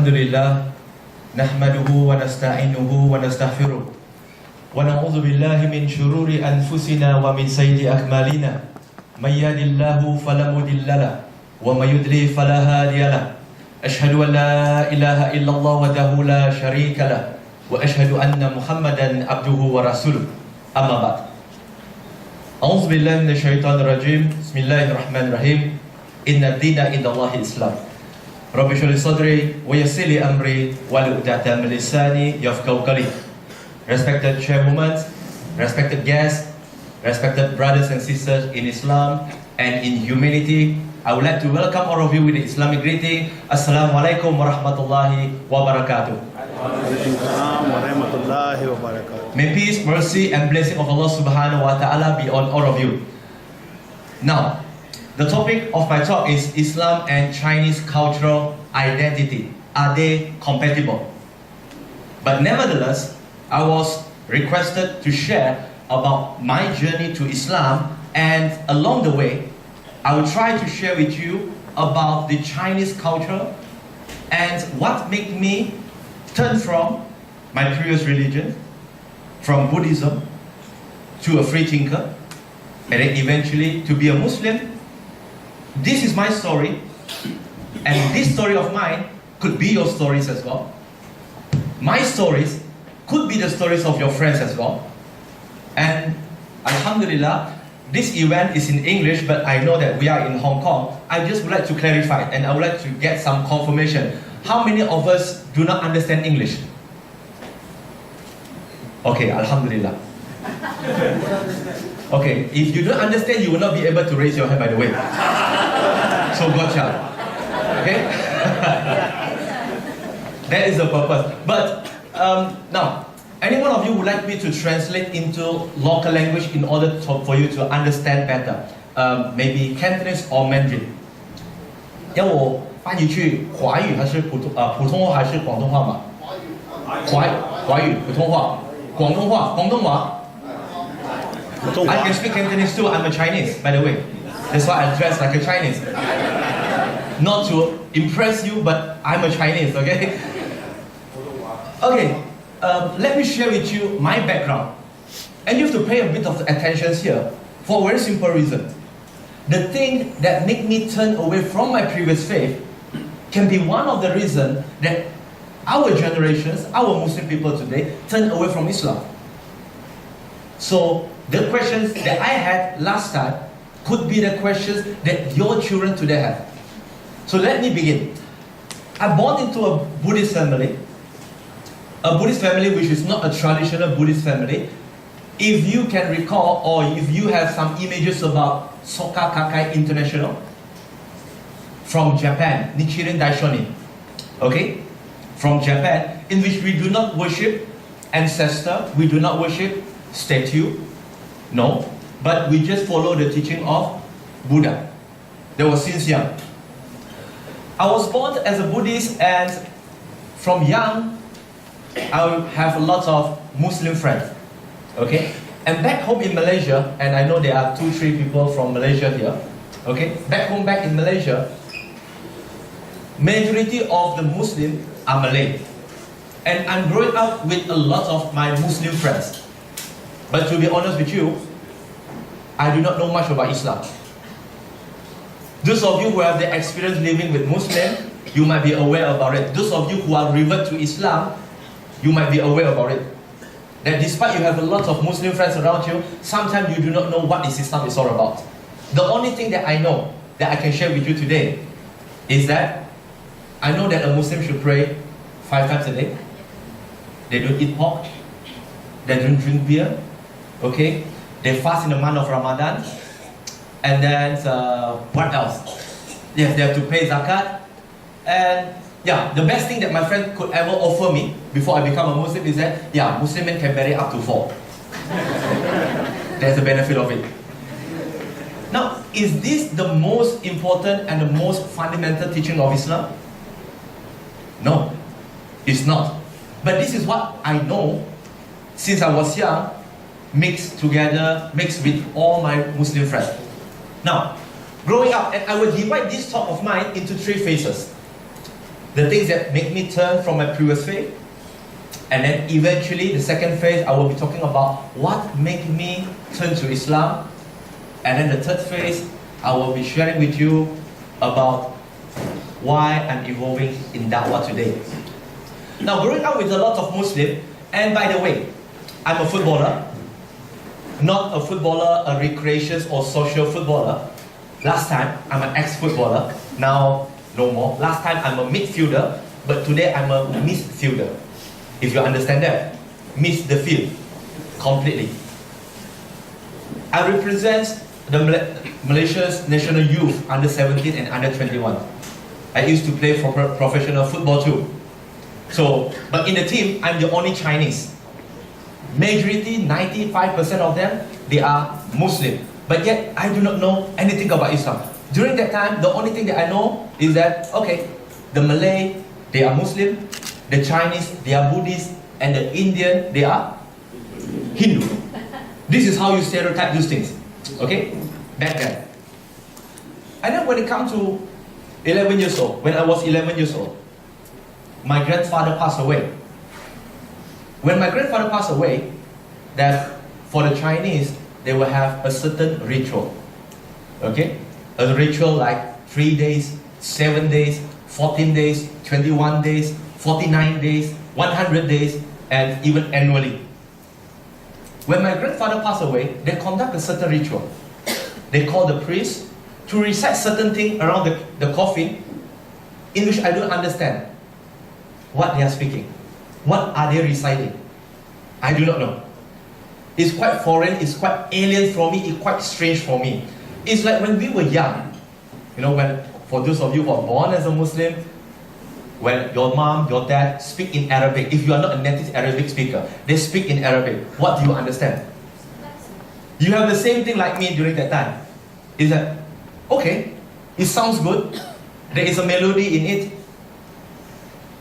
Alhamdulillah, nahmaduhu wa nasta'inuhu wa nastaghfiruh wa na'udzu billahi min shururi anfusina wa min sayyiati a'malina may yahdihillahu fala mudilla lahu wa may yudlil fala hadiya lahu ashhadu an la ilaha illallah wahdahu la sharika lahu wa ashhadu anna Muhammadan abduhu wa rasuluh amma ba'd. A'udzu billahi minasy syaithanir rajim. Bismillahirrahmanirrahim. Inna ad-dina indallahi Islam. Rabbi shrah li sadri wa yassir li amri wahlul 'uqdatam min lisani yafqahu qawli. Respected chairwomen, respected guests, respected brothers and sisters in Islam and in humanity, I would like to welcome all of you with the Islamic greeting. Assalamualaikum warahmatullahi wabarakatuh. May peace, mercy and blessing of Allah subhanahu wa ta'ala be on all of you. Now, the topic of my talk is Islam and Chinese cultural identity. Are they compatible? But nevertheless, I was requested to share about my journey to Islam, and along the way, I will try to share with you about the Chinese culture and what made me turn from my previous religion, from Buddhism to a free thinker, and then eventually to be a Muslim. This is my story, and this story of mine could be your stories as well. My stories could be the stories of your friends as well. And Alhamdulillah, this event is in English, but I know that we are in Hong Kong. I just would like to clarify, and I would like to get some confirmation. How many of us do not understand English? Okay, Alhamdulillah. Okay, if you don't understand, you will not be able to raise your hand, by the way. So gotcha. Okay? That is the purpose. But now, any one of you would like me to translate into local language in order for you to understand better? Maybe Cantonese or Mandarin. 要我翻译去华语还是普通话还是广东话嘛？华语、普通话、广东话。I can speak Cantonese too. I'm a Chinese, by the way. That's why I dress like a Chinese. Not to impress you, but I'm a Chinese, okay? Okay, let me share with you my background. And you have to pay a bit of attention here for a very simple reason. The thing that made me turn away from my previous faith can be one of the reasons that our generations, our Muslim people today, turn away from Islam. So, the questions that I had last time could be the questions that your children today have. So let me begin. I born into a Buddhist family which is not a traditional Buddhist family. If you can recall, or if you have some images about Soka Gakkai International from Japan, Nichiren Daishonin, okay, from Japan, in which we do not worship ancestor, we do not worship statue, no, but we just follow the teaching of Buddha. That was since young. I was born as a Buddhist, and from young, I have a lot of Muslim friends. Okay? And back home in Malaysia, and I know there are 2-3 people from Malaysia here. Okay? Back in Malaysia, majority of the Muslims are Malay. And I'm growing up with a lot of my Muslim friends. But to be honest with you, I do not know much about Islam. Those of you who have the experience living with Muslims, you might be aware about it. Those of you who are revert to Islam, you might be aware about it. That despite you have a lot of Muslim friends around you, sometimes you do not know what Islam is all about. The only thing that I know, that I can share with you today, is that I know that a Muslim should pray 5 times a day. They don't eat pork. They don't drink beer. Okay? They fast in the month of Ramadan. And then, what else? Yes, they have to pay zakat. And yeah, the best thing that my friend could ever offer me before I become a Muslim is that, yeah, Muslim men can marry up to 4. That's the benefit of it. Now, is this the most important and the most fundamental teaching of Islam? No, it's not. But this is what I know since I was young, mixed with all my Muslim friends. Now, growing up, and I will divide this talk of mine into 3 phases. the things that make me turn from my previous faith. And then eventually, the second phase, I will be talking about what made me turn to Islam. And then the third phase, I will be sharing with you about why I'm evolving in Dawah today. Now, growing up with a lot of Muslims, and by the way, I'm a footballer. Not a footballer, a recreational or social footballer. Last time, I'm an ex-footballer. Now, no more. Last time, I'm a midfielder. But today, I'm a misfielder. If you understand that. Miss the field. Completely. I represent the Malaysia's national youth under 17 and under 21. I used to play for professional football too. So, but in the team, I'm the only Chinese. Majority, 95% of them, they are Muslim. But yet, I do not know anything about Islam. During that time, the only thing that I know is that, okay, the Malay, they are Muslim, the Chinese, they are Buddhist, and the Indian, they are Hindu. This is how you stereotype these things. Okay? Back then. And then when it comes to 11 years old, when I was 11 years old, my grandfather passed away. When my grandfather passed away, that for the Chinese, they will have a certain ritual. Okay? A ritual like 3 days, 7 days, 14 days, 21 days, 49 days, 100 days, and even annually. When my grandfather passed away, they conduct a certain ritual. They call the priest to recite certain things around the coffin, in which I don't understand what they are speaking. What are they reciting? I do not know. It's quite foreign, it's quite alien for me, it's quite strange for me. It's like when we were young, you know, when, for those of you who are born as a Muslim, when your mom, your dad speak in Arabic, if you are not a native Arabic speaker, they speak in Arabic. What do you understand? You have the same thing like me during that time. Is that, okay, it sounds good, there is a melody in it.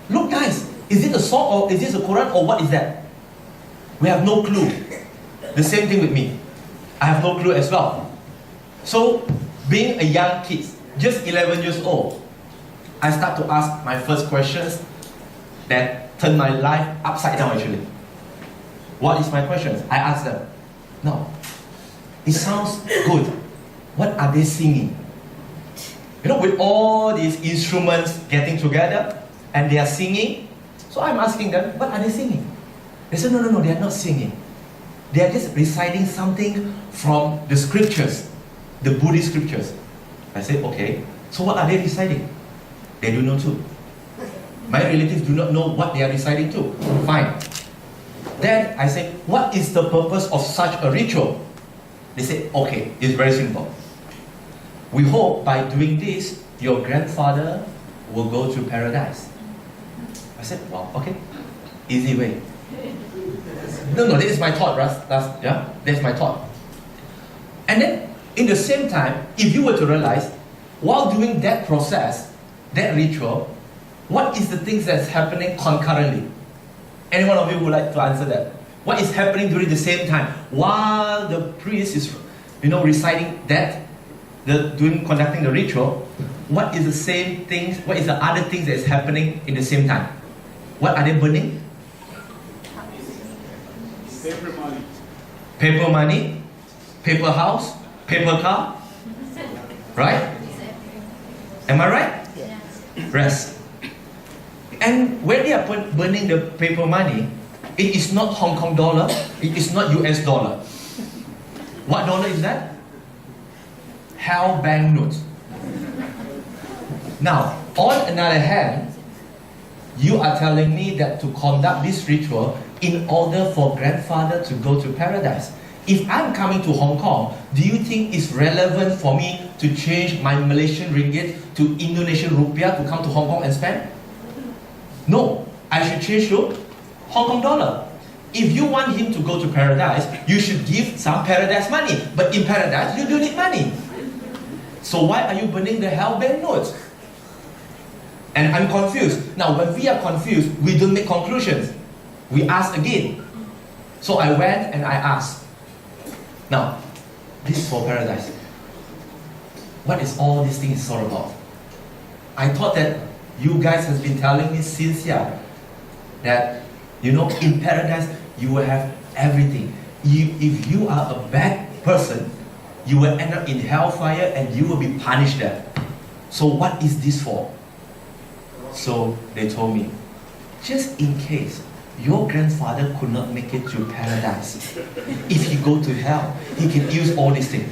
Look guys, is it a song or is this a Quran or what is that? We have no clue. The same thing with me. I have no clue as well. So, being a young kid, just 11 years old, I start to ask my first questions that turn my life upside down actually. What is my questions? I ask them. No. It sounds good. What are they singing? You know, with all these instruments getting together and they are singing, so I'm asking them, what are they singing? They said, no, they are not singing. They are just reciting something from the scriptures, the Buddhist scriptures. I said, okay, so what are they reciting? They do know too. My relatives do not know what they are reciting too. Fine. Then I said, what is the purpose of such a ritual? They said, okay, it's very simple. We hope by doing this, your grandfather will go to paradise. I said, wow, okay, easy way. No, that is my thought, yeah, that's my thought. And then, in the same time, if you were to realize, while doing that process, that ritual, what is the things that's happening concurrently? Any one of you would like to answer that? What is happening during the same time? While the priest is, reciting that, conducting the ritual, what is the same things, what is the other things that is happening in the same time? What are they burning? Paper money. Paper money, paper house, paper car, right? Am I right? Rest. And when they are burning the paper money, it is not Hong Kong dollar, it is not US dollar. What dollar is that? Hell banknotes. Now, on another hand, you are telling me that to conduct this ritual in order for grandfather to go to paradise. If I'm coming to Hong Kong, do you think it's relevant for me to change my Malaysian ringgit to Indonesian rupiah to come to Hong Kong and spend? No, I should change to Hong Kong dollar. If you want him to go to paradise, you should give some paradise money. But in paradise, you do need money. So why are you burning the hell banknotes? And I'm confused. Now, when we are confused, we don't make conclusions. We ask again. So I went and I asked. Now, this is for paradise. What is all these things all about? I thought that You guys has been telling me since young that, in paradise, you will have everything. If you are a bad person, you will end up in hellfire and you will be punished there. So what is this for? So they told me, just in case your grandfather could not make it to paradise, if he go to hell, he can use all these things.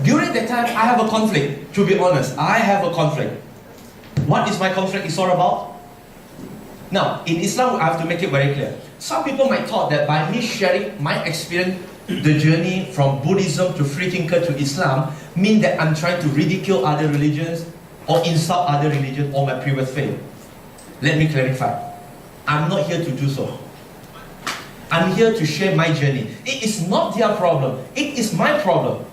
During that time, I have a conflict. To be honest, I have a conflict. What is my conflict is all about? Now, in Islam, I have to make it very clear. Some people might thought that by me sharing my experience, the journey from Buddhism to free thinker to Islam, mean that I'm trying to ridicule other religions or insult other religions or my previous faith. Let me clarify. I'm not here to do so. I'm here to share my journey. It is not their problem. It is my problem.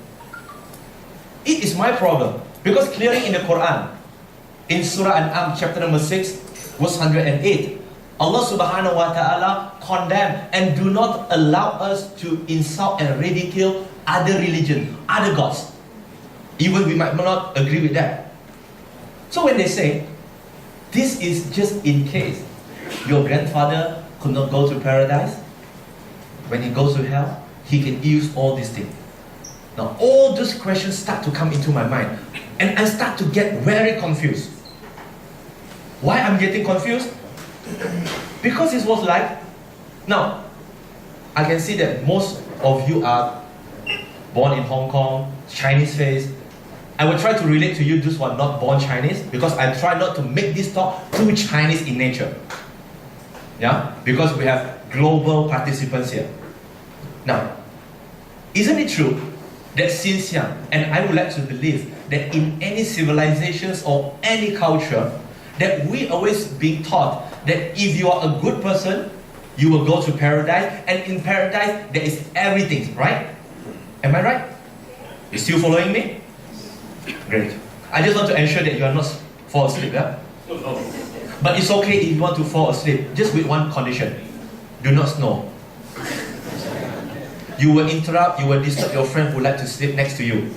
It is my problem. Because clearly in the Quran, in Surah An'am chapter number 6, verse 108, Allah subhanahu wa ta'ala condemn and do not allow us to insult and ridicule other religion, other gods. Even we might not agree with that. So when they say, this is just in case your grandfather could not go to paradise, when he goes to hell, he can use all these things. Now all those questions start to come into my mind and I start to get very confused. Why I'm getting confused? Because it was like, now, I can see that most of you are born in Hong Kong, Chinese face. I will try to relate to you those who are not born Chinese because I try not to make this talk too Chinese in nature. Yeah? Because we have global participants here. Now, isn't it true that since young, and I would like to believe that in any civilizations or any culture, that we always being taught that if you are a good person, you will go to paradise, and in paradise there is everything, right? Am I right? You still following me? Great. I just want to ensure that you are not fall asleep, yeah? But it's okay if you want to fall asleep, just with one condition. Do not snore. You will interrupt, you will disturb your friend who like to sleep next to you.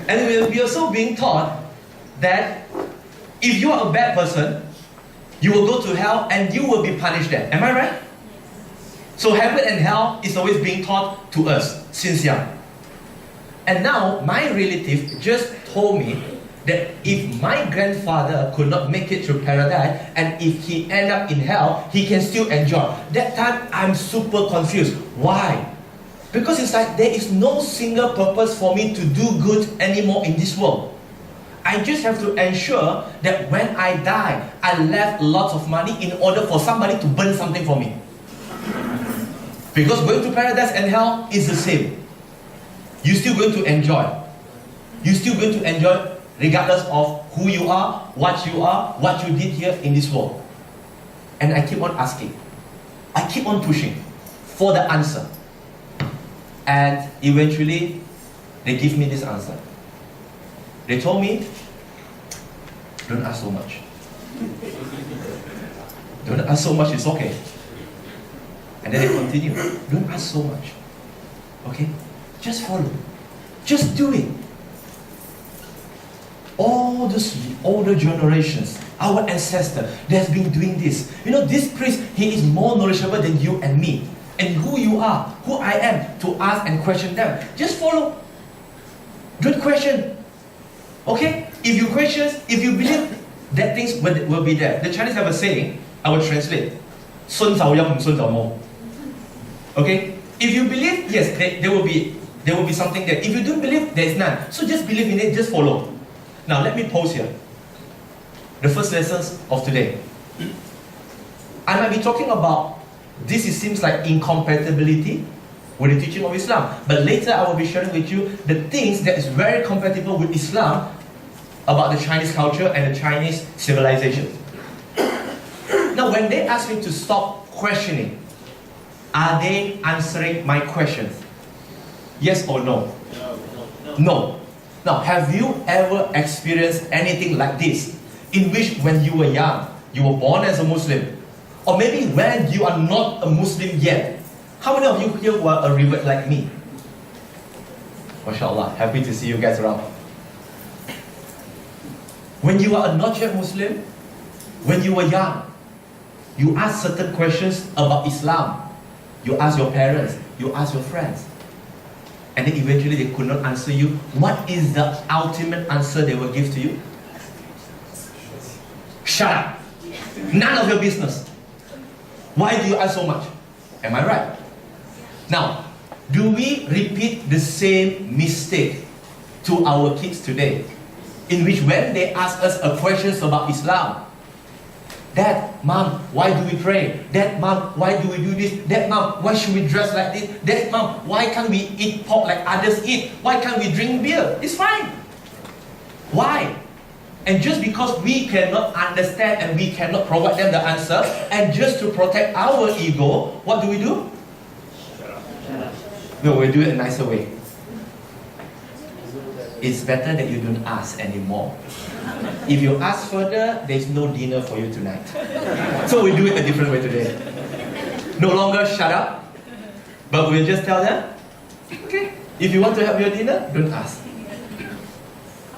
And we are also being taught that if you are a bad person, you will go to hell and you will be punished there. Am I right? So heaven and hell is always being taught to us since young. And now my relative just told me that if my grandfather could not make it to paradise and if he end up in hell, he can still enjoy. That time I'm super confused. Why? Because it's like there is no single purpose for me to do good anymore in this world. I just have to ensure that when I die, I left lots of money in order for somebody to burn something for me. Because going to paradise and hell is the same. You're still going to enjoy. You're still going to enjoy regardless of who you are, what you did here in this world. And I keep on asking. I keep on pushing for the answer. And eventually, they give me this answer. They told me, don't ask so much. Don't ask so much, it's okay. And then they continue, don't ask so much. Okay? Just follow. Just do it. All those older generations, our ancestors, they have been doing this. This priest, he is more knowledgeable than you and me. And who you are, who I am, to ask and question them. Just follow. Don't question. Okay? If you question, if you believe that things will be there. The Chinese have a saying, I will translate. 信就有，唔信就冇. Okay? If you believe, yes, there will be something there. If you don't believe, there is none. So just believe in it, just follow. Now let me pause here. The first lessons of today. I might be talking about this seems like incompatibility with the teaching of Islam. But later I will be sharing with you the things that is very compatible with Islam about the Chinese culture and the Chinese civilization. Now when they ask me to stop questioning, are they answering my questions? Yes or no? No. Now have you ever experienced anything like this, in which when you were young, you were born as a Muslim, or maybe when you are not a Muslim yet? How many of you here were a revert like me? MashaAllah, happy to see you guys around. When you are a not yet Muslim, when you were young, you ask certain questions about Islam. You ask your parents, you ask your friends. And then eventually they could not answer you. What is the ultimate answer they will give to you? Shut up. None of your business. Why do you ask so much? Am I right? Now, do we repeat the same mistake to our kids today? In which when they ask us a questions about Islam, Dad, Mom, why do we pray? Dad, Mom, why do we do this? Dad, Mom, why should we dress like this? Dad, Mom, why can't we eat pork like others eat? Why can't we drink beer? It's fine. Why? And just because we cannot understand and we cannot provide them the answer, and just to protect our ego, what do? No, we do it a nicer way. It's better that you don't ask anymore. If you ask further, there's no dinner for you tonight. So we do it a different way today. No longer shut up, but we'll just tell them, okay, if you want to have your dinner, don't ask.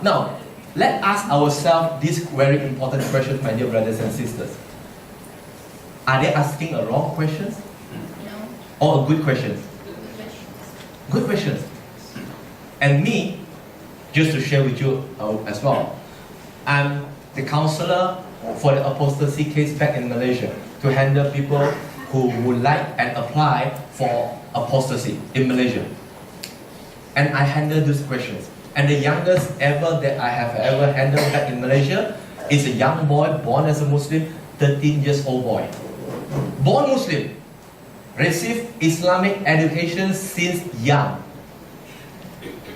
Now, let's ask ourselves this very important question, my dear brothers and sisters. Are they asking a wrong questions? No. Or a good question? Good questions. And me, just to share with you as well, I'm the counselor for the apostasy case back in Malaysia to handle people who would like and apply for apostasy in Malaysia. And I handle these questions. And the youngest ever that I have ever handled back in Malaysia is a young boy born as a Muslim, 13 years old boy. Born Muslim, received Islamic education since young.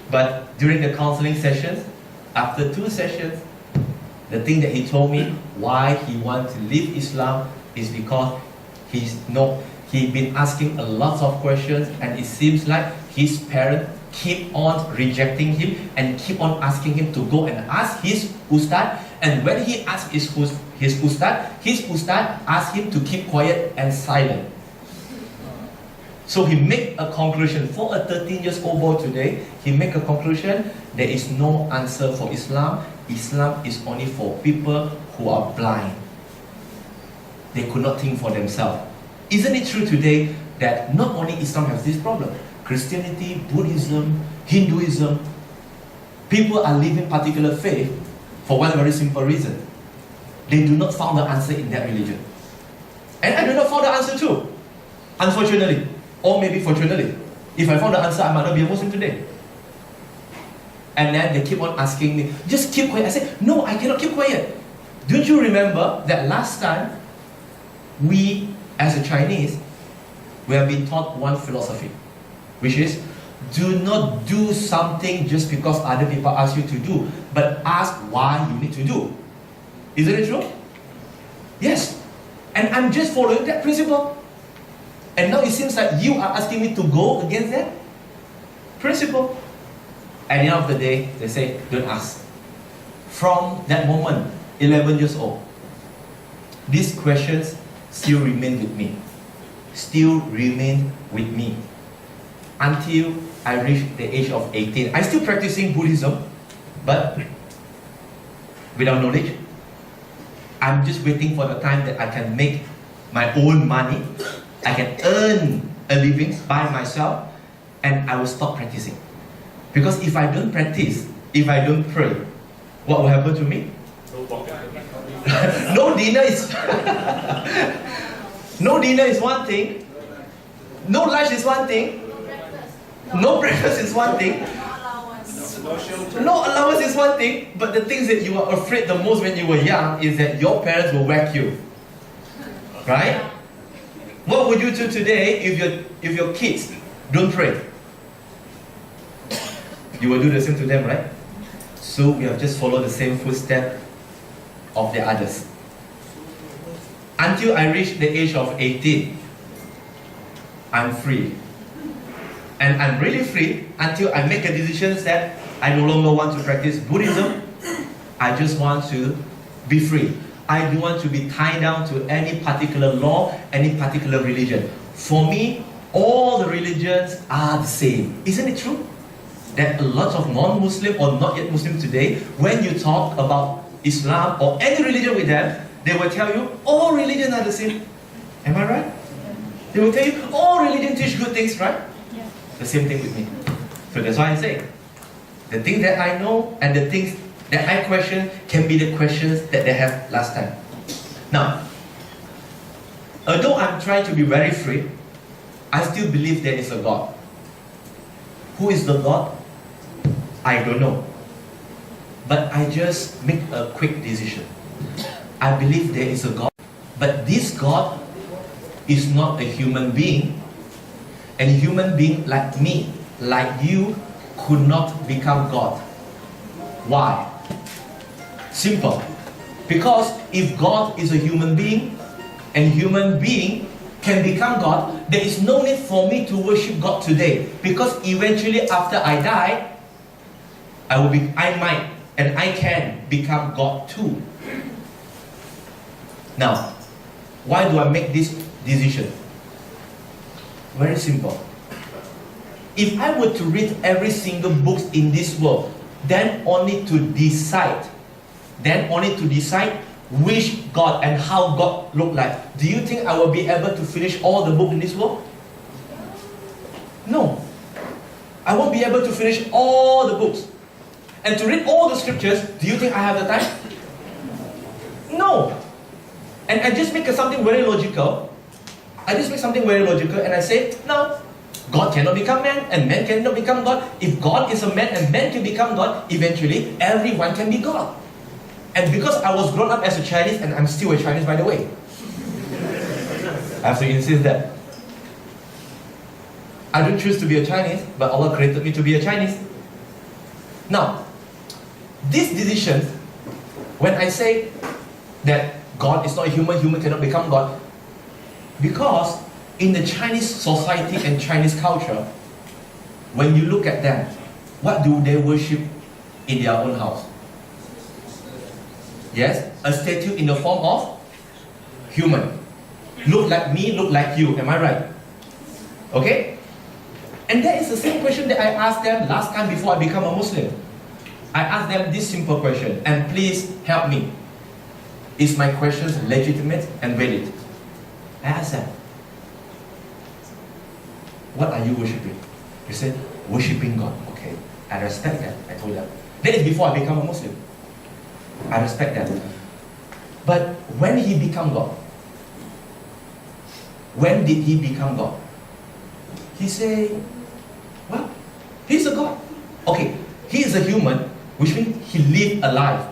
But during the counseling sessions, after 2 sessions, the thing that he told me why he wants to leave Islam is because he's been asking a lot of questions, and it seems like his parents keep on rejecting him and keep on asking him to go and ask his ustad. And when he asked his ustad asked him to keep quiet and silent. So he made a conclusion. For a 13 years old boy today, he made a conclusion: there is no answer for Islam. Islam is only for people who are blind. They could not think for themselves. Isn't it true today that not only Islam has this problem? Christianity, Buddhism, Hinduism, people are living particular faith for one very simple reason. They do not find the answer in that religion. And I do not find the answer too, unfortunately. Or maybe fortunately. If I found the answer, I might not be a Muslim today. And then they keep on asking me, just keep quiet. I said, no, I cannot keep quiet. Don't you remember that last time, we as a Chinese, we have been taught one philosophy, which is, do not do something just because other people ask you to do, but ask why you need to do. Isn't it true? Yes. And I'm just following that principle. And now it seems like you are asking me to go against that principle. At the end of the day, they say, don't ask. From that moment, 11 years old, these questions still remain with me. Still remain with me. Until I reached the age of 18. I'm still practicing Buddhism, but without knowledge. I'm just waiting for the time that I can make my own money. I can earn a living by myself, and I will stop practicing. Because if I don't practice, if I don't pray, what will happen to me? No dinner is no dinner is one thing. No lunch is one thing. No breakfast is one thing. No allowance is one thing. But the things that you are afraid the most when you were young is that your parents will whack you. Right? What would you do today if your kids don't pray? You will do the same to them, right? So we have just followed the same footstep of the others. Until I reach the age of 18, I'm free. And I'm really free until I make a decision that I no longer want to practice Buddhism. I just want to be free. I don't want to be tied down to any particular law, any particular religion. For me, all the religions are the same. Isn't it true? That a lot of non-Muslim or not yet Muslim today, when you talk about Islam or any religion with them, they will tell you all religions are the same. Am I right? They will tell you all religions teach good things, right? Yeah. The same thing with me. So that's why I say, the things that I know and the things that I question can be the questions that they have last time. Now, although I'm trying to be very free, I still believe there is a God. Who is the God? I don't know. But I just make a quick decision. I believe there is a God. But this God is not a human being. And a human being like me, like you, could not become God. Why? Simple. Because if God is a human being, and human being can become God, there is no need for me to worship God today. Because eventually after I die, I might and I can become God too. Now, why do I make this decision? Very simple. If I were to read every single book in this world, then only to decide which God and how God look like, do you think I will be able to finish all the book in this world? No. I won't be able to finish all the books. And to read all the scriptures, do you think I have the time? No. And I just make something very logical. And I say, no, God cannot become man and man cannot become God. If God is a man and man can become God, eventually everyone can be God. And because I was grown up as a Chinese, and I'm still a Chinese by the way, I have to insist that I don't choose to be a Chinese, but Allah created me to be a Chinese. Now, this decision, when I say that God is not a human, human cannot become God, because in the Chinese society and Chinese culture, when you look at them, what do they worship in their own house? Yes, a statue in the form of human. Look like me, look like you, am I right? Okay? And that is the same question that I asked them last time before I become a Muslim. I asked them this simple question, and please help me. Is my questions legitimate and valid? I asked them, what are you worshipping? They said, worshipping God. Okay, I respect that, I told them. That is before I become a Muslim. I respect that. But when he became God, when did he become God? He said, well, he's a God. Okay, he is a human, which means he lived a life.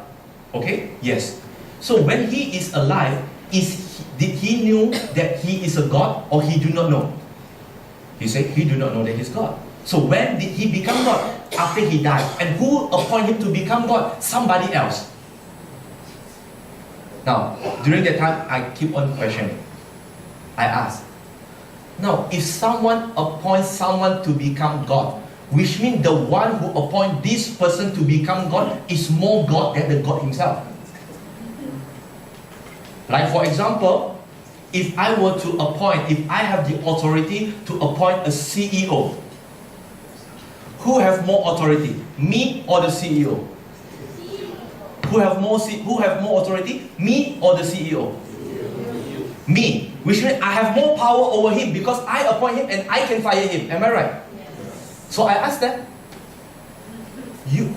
Okay, yes. So when he is alive, did he know that he is a God or he do not know? He said he do not know that he's God. So when did he become God? After he died. And who appointed him to become God? Somebody else. Now, during that time, I keep on questioning. I ask, now, if someone appoints someone to become God, which means the one who appoints this person to become God is more God than the God himself. Like for example, if I were to appoint, if I have the authority to appoint a CEO, who have more authority, me or the CEO? Who have more authority, me or the CEO? Me, which means I have more power over him because I appoint him and I can fire him. Am I right? So I asked them,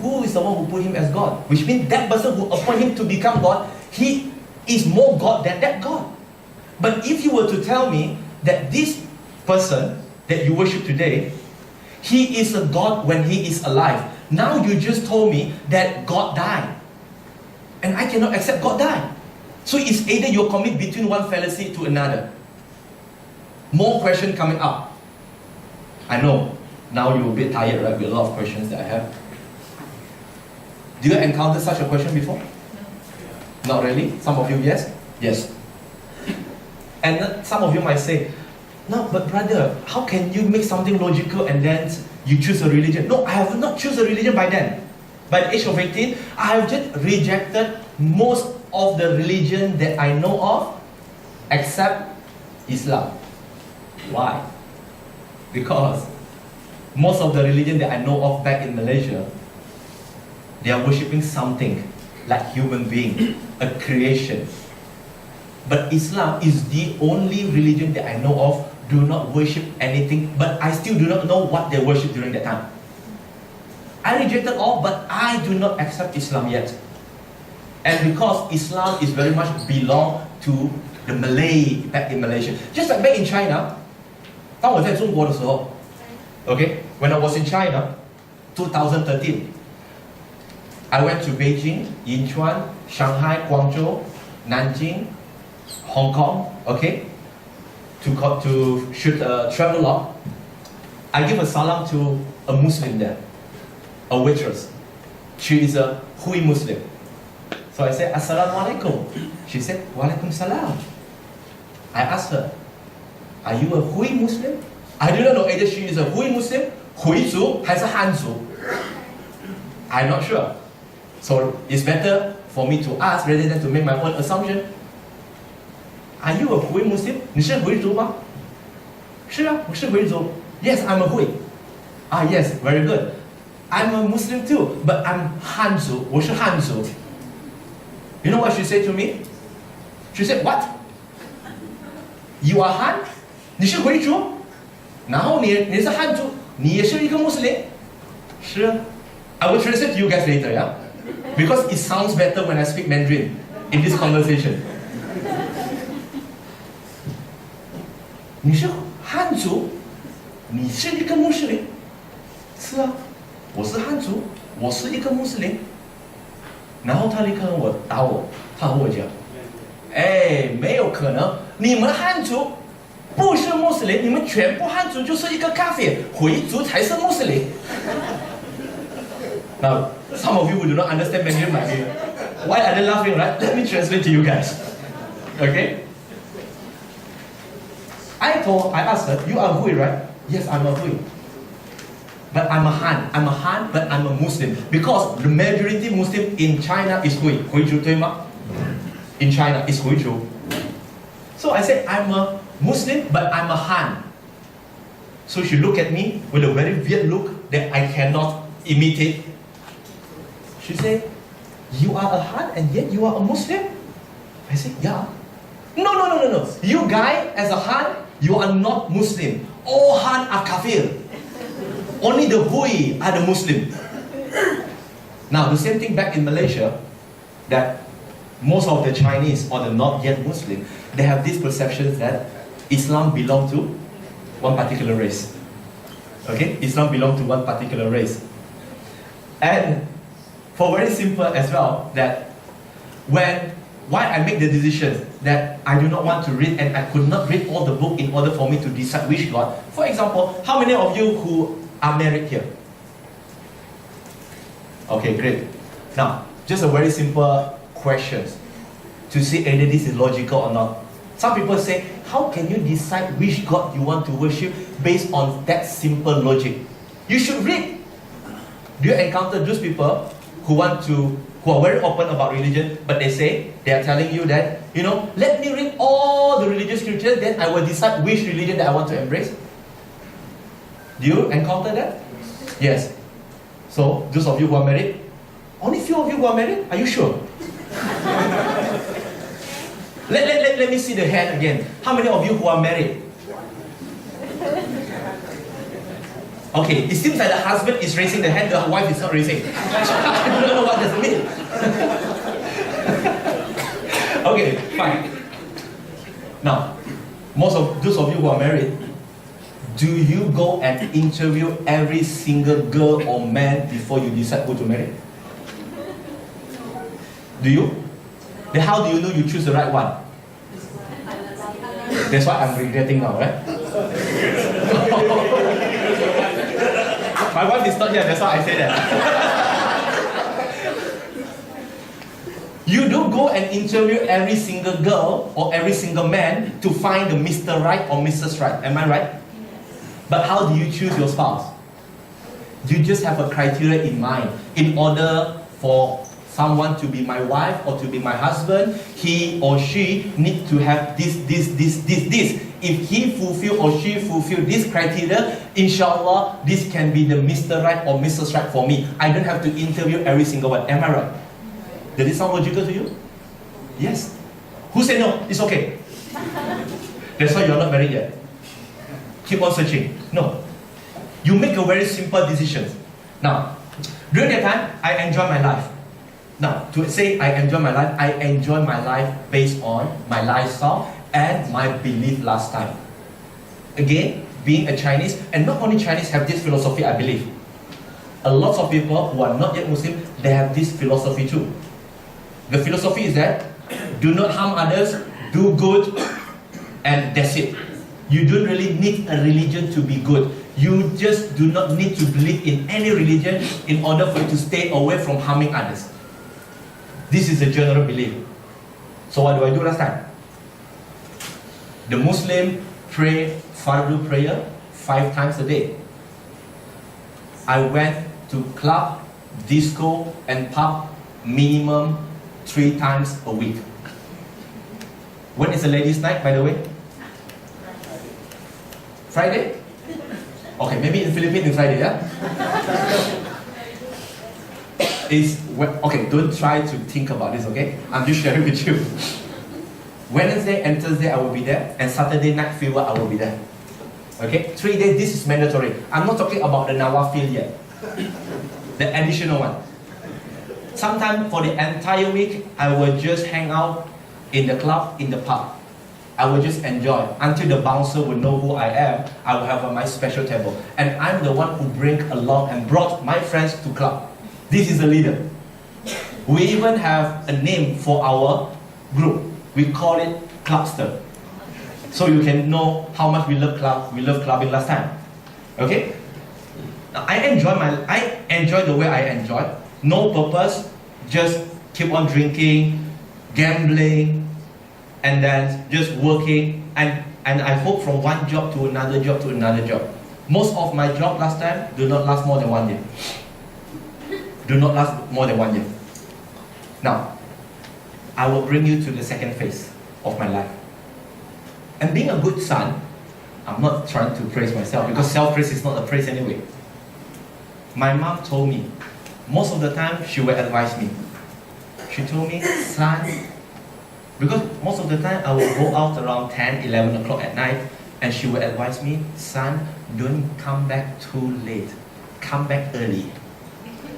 who is the one who put him as God? Which means that person who appoint him to become God, he is more God than that God. But if you were to tell me that this person that you worship today, he is a God when he is alive. Now you just told me that God died. And I cannot accept God died. So it's either you commit between one fallacy to another. More questions coming up. I know, now you're a bit tired, right, with a lot of questions that I have. Do you encounter such a question before? No. Not really? Some of you, yes? Yes. And some of you might say, no, but brother, how can you make something logical and then you choose a religion? No, I have not chosen a religion by then. By the age of 18, I have just rejected most of the religion that I know of, except Islam. Why? Because most of the religion that I know of back in Malaysia, they are worshipping something. like human being, a creation. But Islam is the only religion that I know of do not worship anything, but I still do not know what they worship during that time. I rejected all, but I do not accept Islam yet. And because Islam is very much belong to the Malay back in Malaysia. Just like back in China, 当我在中国的时候, okay, when I was in China, 2013, I went to Beijing, Yinchuan, Shanghai, Guangzhou, Nanjing, Hong Kong, okay, to shoot a travel log. I give a salam to a Muslim there, a waitress. She is a Hui Muslim. So I said, Assalamu alaikum. She said, Wa alaikum salam. I asked her, are you a Hui Muslim? I do not know either she is a Hui Muslim, Hui Zhu, 还是汉族. I'm not sure. So it's better for me to ask rather than to make my own assumption. Are you a Hui Muslim? 你是回族吗？是啊，我是回族. Yes, I'm a Hui. Ah, yes, very good. I'm a Muslim too, but I'm Hanzu. 我是汉族. You know what she said to me? She said, what? You are Han? 你是回族？然后你是汉族，你也是一个穆斯林？是啊。I will translate to you guys later, yeah? Because it sounds better when I speak Mandarin in this conversation. 你是汉族？你是一个穆斯林？是啊，我是汉族，我是一个穆斯林。然后他立刻打我，他和我讲，哎，没有可能，你们汉族不是穆斯林，你们全部汉族就是一个咖啡，回族才是穆斯林。Now, some of you who do not understand Mandarin might be, why are they laughing, right? Let me translate to you guys. Okay? I asked her, you are Hui, right? Yes, I'm a Hui. But I'm a Han. I'm a Han, but I'm a Muslim. Because the majority Muslim in China is Hui. Huizhu, 对吗? In China, is Huizhu. So I said, I'm a Muslim, but I'm a Han. So she looked at me with a very weird look that I cannot imitate. She said, you are a Han and yet you are a Muslim? I said, yeah. No. You guy, as a Han, you are not Muslim. All Han are kafir. Only the Hui are the Muslim. Now, the same thing back in Malaysia, that most of the Chinese or the not yet Muslim, they have this perception that Islam belongs to one particular race. Okay? Islam belongs to one particular race. And for very simple as well, that why I make the decision that I do not want to read and I could not read all the book in order for me to decide which God. For example, how many of you who are married here? Okay, great. Now, just a very simple question to see whether this is logical or not. Some people say, how can you decide which God you want to worship based on that simple logic? You should read. Do you encounter those people who are very open about religion, but they are telling you that, let me read all the religious scriptures, then I will decide which religion that I want to embrace? Do you encounter that? Yes. So, those of you who are married, only few of you who are married, are you sure? let me see the hand again. How many of you who are married? Okay, it seems like the husband is raising the hand, the wife is not raising. I don't know what does it mean. Okay, fine. Now, most of those of you who are married, do you go and interview every single girl or man before you decide who to marry? Do you? Then how do you know you choose the right one? That's what I'm regretting now, right? My wife is not here, that's why I say that. You don't go and interview every single girl or every single man to find the Mr. Right or Mrs. Right. Am I right? But how do you choose your spouse? You just have a criteria in mind. In order for someone to be my wife or to be my husband, he or she needs to have this. If he fulfill or she fulfill this criteria, inshallah, this can be the Mr. Right or Mrs. Right for me. I don't have to interview every single one. Am I right? Does it sound logical to you? Yes. Who said no? It's okay. That's why you're not married yet. Keep on searching. No. You make a very simple decision. Now, during that time, I enjoy my life. Now, to say I enjoy my life, I enjoy my life based on my lifestyle and my belief last time. Again, being a Chinese, and not only Chinese have this philosophy, I believe. A lot of people who are not yet Muslim, they have this philosophy too. The philosophy is that do not harm others, do good, and that's it. You don't really need a religion to be good. You just do not need to believe in any religion in order for you to stay away from harming others. This is a general belief. So what do I do last time? The Muslim pray Fardu prayer 5 times a day. I went to club, disco, and pub minimum 3 times a week. When is the ladies' night, by the way? Friday? Okay, maybe in Philippines it's Friday, yeah? Okay, don't try to think about this, okay? I'm just sharing with you. Wednesday and Thursday I will be there, and Saturday night fever I will be there. Okay, 3 days, this is mandatory. I'm not talking about the Nawafil yet. The additional one. Sometimes for the entire week, I will just hang out in the club, in the pub. I will just enjoy until the bouncer will know who I am. I will have my special table. And I'm the one who bring along and brought my friends to club. This is the leader. We even have a name for our group. We call it Clubster. So you can know how much we love clubbing last time. Okay? Now, I enjoy the way I enjoy. No purpose, just keep on drinking, gambling, and then just working. And I hope from one job to another job to another job. Most of my job last time do not last more than 1 year. Do not last more than 1 year. Now, I will bring you to the second phase of my life. And being a good son, I'm not trying to praise myself because self-praise is not a praise anyway. My mom told me, most of the time she will advise me. She told me, son, because most of the time I will go out around 10, 11 o'clock at night, and she will advise me, son, don't come back too late. Come back early.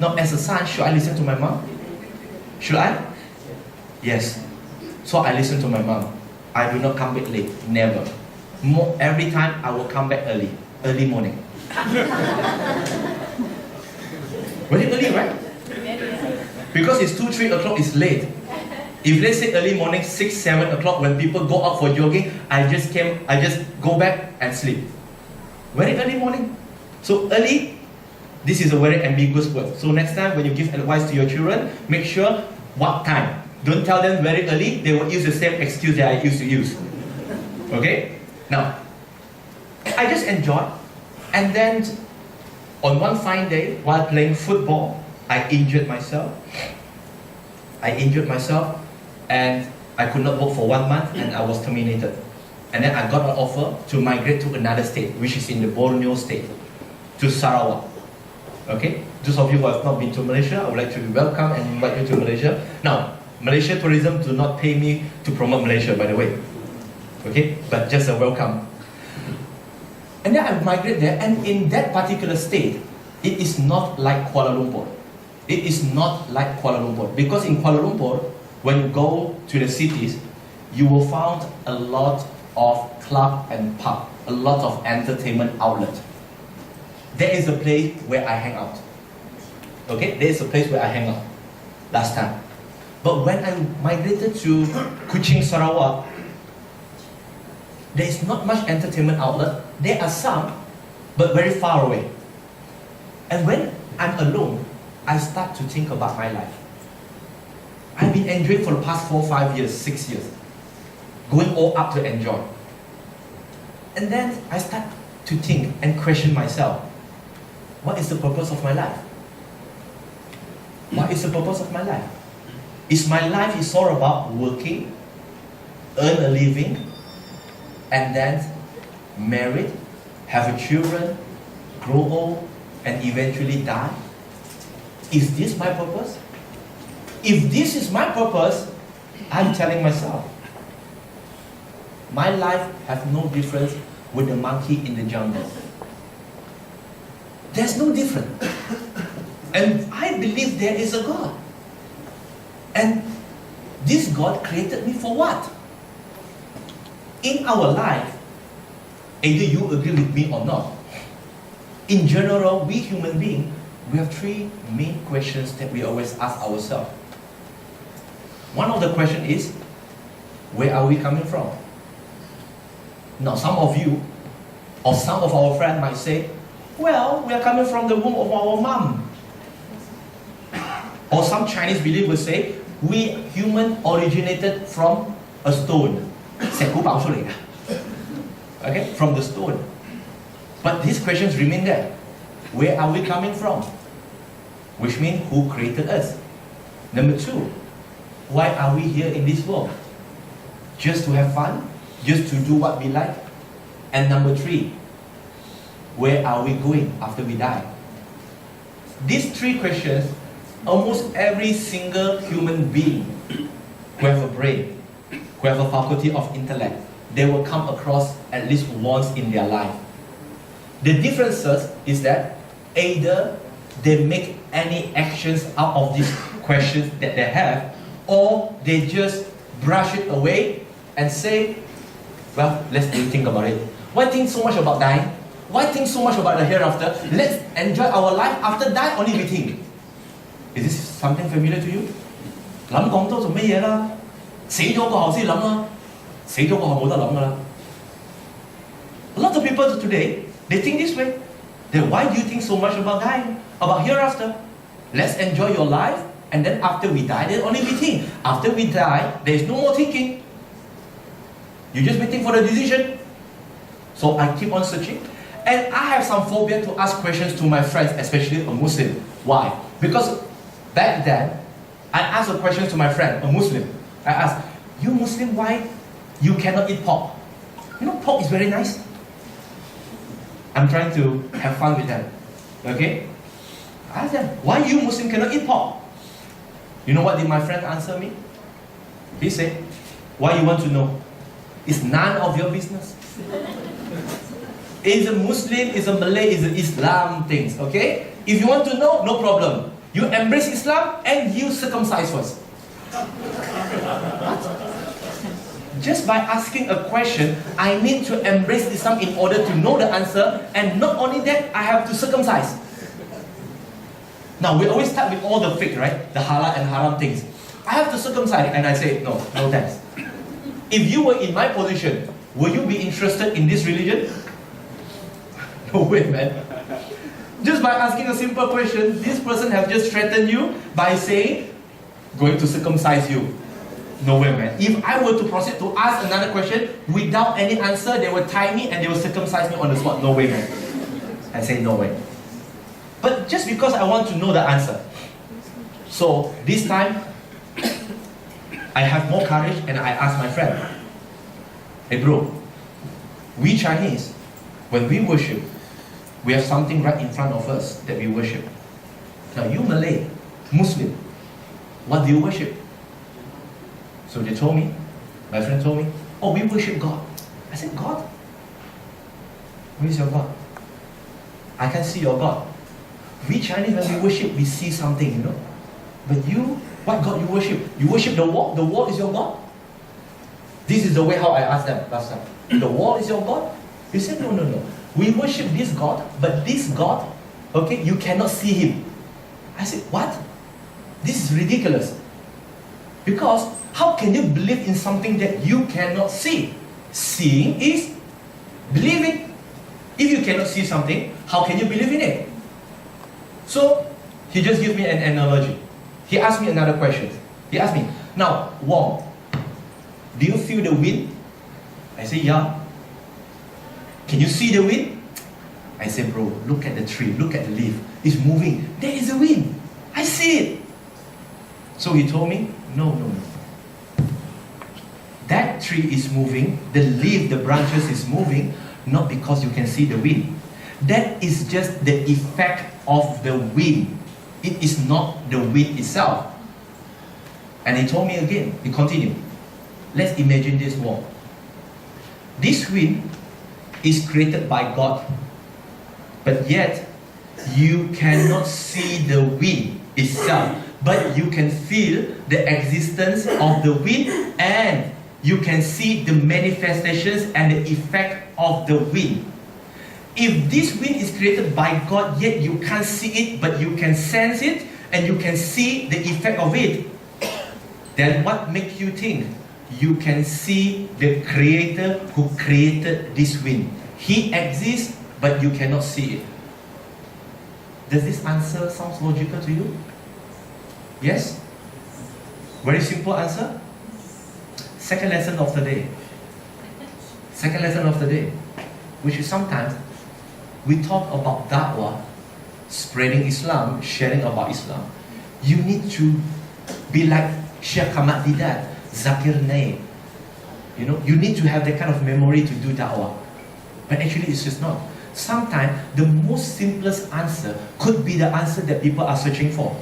Now, as a son, should I listen to my mom? Should I? Yes. So I listen to my mom. I do not come back late. Never. Every time I will come back early morning. Very early, right? Because it's 2, 3 o'clock, it's late. If let's say early morning, 6, 7 o'clock, when people go out for jogging, I just go back and sleep. Very early morning. So early, this is a very ambiguous word. So next time when you give advice to your children, make sure what time. Don't tell them very early, they will use the same excuse that I used to use. Okay? Now, I just enjoy. And then, on one fine day, while playing football, I injured myself. And I could not work for 1 month and I was terminated. And then I got an offer to migrate to another state, which is in the Borneo state, to Sarawak. Okay? Those of you who have not been to Malaysia, I would like to welcome and invite you to Malaysia. Now, Malaysia Tourism do not pay me to promote Malaysia, by the way. Okay? But just a welcome. And then I migrated there, and in that particular state, it is not like Kuala Lumpur. It is not like Kuala Lumpur. Because in Kuala Lumpur, when you go to the cities, you will find a lot of club and pub, a lot of entertainment outlet. There is a place where I hang out. Okay? There is a place where I hang out last time. But when I migrated to Kuching, Sarawak, there is not much entertainment outlet. There are some, but very far away. And when I'm alone, I start to think about my life. I've been enjoying for the past 4, 5 years, 6 years. Going all up to enjoy. And then I start to think and question myself. What is the purpose of my life? What is the purpose of my life? Is my life is all about working, earn a living, and then married, have a children, grow old, and eventually die? Is this my purpose? If this is my purpose, I'm telling myself, my life has no difference with the monkey in the jungle. There's no difference. And I believe there is a God. And this God created me for what? In our life, either you agree with me or not, in general, we human beings, we have three main questions that we always ask ourselves. One of the questions is, where are we coming from? Now, some of you, or some of our friends might say, well, we are coming from the womb of our mom. Or some Chinese believers say, we human originated from a stone. Okay, from the stone. But these questions remain there. Where are we coming from? Which means, who created us? Number two, why are we here in this world? Just to have fun? Just to do what we like? And number three, where are we going after we die? These three questions, almost every single human being who have a brain, who have a faculty of intellect, they will come across at least once in their life. The differences is that either they make any actions out of these questions that they have, or they just brush it away and say, well, let's think about it. Why think so much about dying? Why think so much about the hereafter? Let's enjoy our life after die, only we think. Is this something familiar to you? 諗咁多做咩嘢啦？死咗過後先諗啦，死咗過後冇得諗㗎啦。A lot of people today, they think this way. Then why do you think so much about dying? About hereafter? Let's enjoy your life, and then after we die, then only we think. After we die, there is no more thinking. You're just waiting for the decision. So I keep on searching. And I have some phobia to ask questions to my friends, especially a Muslim. Why? Because back then, I asked a question to my friend, a Muslim. I asked, you Muslim, why you cannot eat pork? You know, pork is very nice. I'm trying to have fun with them. Okay? I asked them, why you Muslim cannot eat pork? You know what did my friend answer me? He said, why you want to know? It's none of your business. It's a Muslim, it's a Malay, it's an Islam things, okay? If you want to know, no problem. You embrace Islam and you circumcise first. Just by asking a question, I need to embrace Islam in order to know the answer, and not only that, I have to circumcise. Now, we always start with all the fiqh, right? The halal and haram things. I have to circumcise, and I say, no thanks. If you were in my position, will you be interested in this religion? No way, man. Just by asking a simple question, this person has just threatened you by saying, going to circumcise you. No way, man. If I were to proceed to ask another question without any answer, they will tie me and they will circumcise me on the spot. No way, man. I say no way. But just because I want to know the answer. So this time, I have more courage and I ask my friend, hey bro, we Chinese, when we worship, we have something right in front of us that we worship. Now you Malay, Muslim, what do you worship? So they told me, my friend told me, oh, we worship God. I said, God? Where is your God? I can see your God. We Chinese, when we worship, we see something, you know. But you, what God you worship? You worship the wall? The wall is your God? This is the way how I asked them last time. The wall is your God? He said, no. We worship this God, but this God, okay, you cannot see Him. I said, what? This is ridiculous. Because how can you believe in something that you cannot see? Seeing is believing. If you cannot see something, how can you believe in it? So, he just gave me an analogy. He asked me another question. He asked me, now, Wong, do you feel the wind? I say, yeah. Can you see the wind? I said, bro, look at the tree, look at the leaf. It's moving. There is a wind. I see it. So he told me, no. That tree is moving, the leaf, the branches is moving, not because you can see the wind. That is just the effect of the wind. It is not the wind itself. And he told me again, he continued, let's imagine this more. This wind is created by God, but yet you cannot see the wind itself, but you can feel the existence of the wind, and you can see the manifestations and the effect of the wind. If this wind is created by God, yet you can't see it, but you can sense it, and you can see the effect of it, then what makes you think you can see the Creator who created this wind? He exists, but you cannot see it. Does this answer sound logical to you? Yes? Very simple answer. Second lesson of the day. Second lesson of the day, which is sometimes we talk about da'wah, spreading Islam, sharing about Islam. You need to be like Sheikh Ahmad Didat, Zakir Naik. You need to have that kind of memory to do da'wah. But actually it's just not. Sometimes the most simplest answer could be the answer that people are searching for.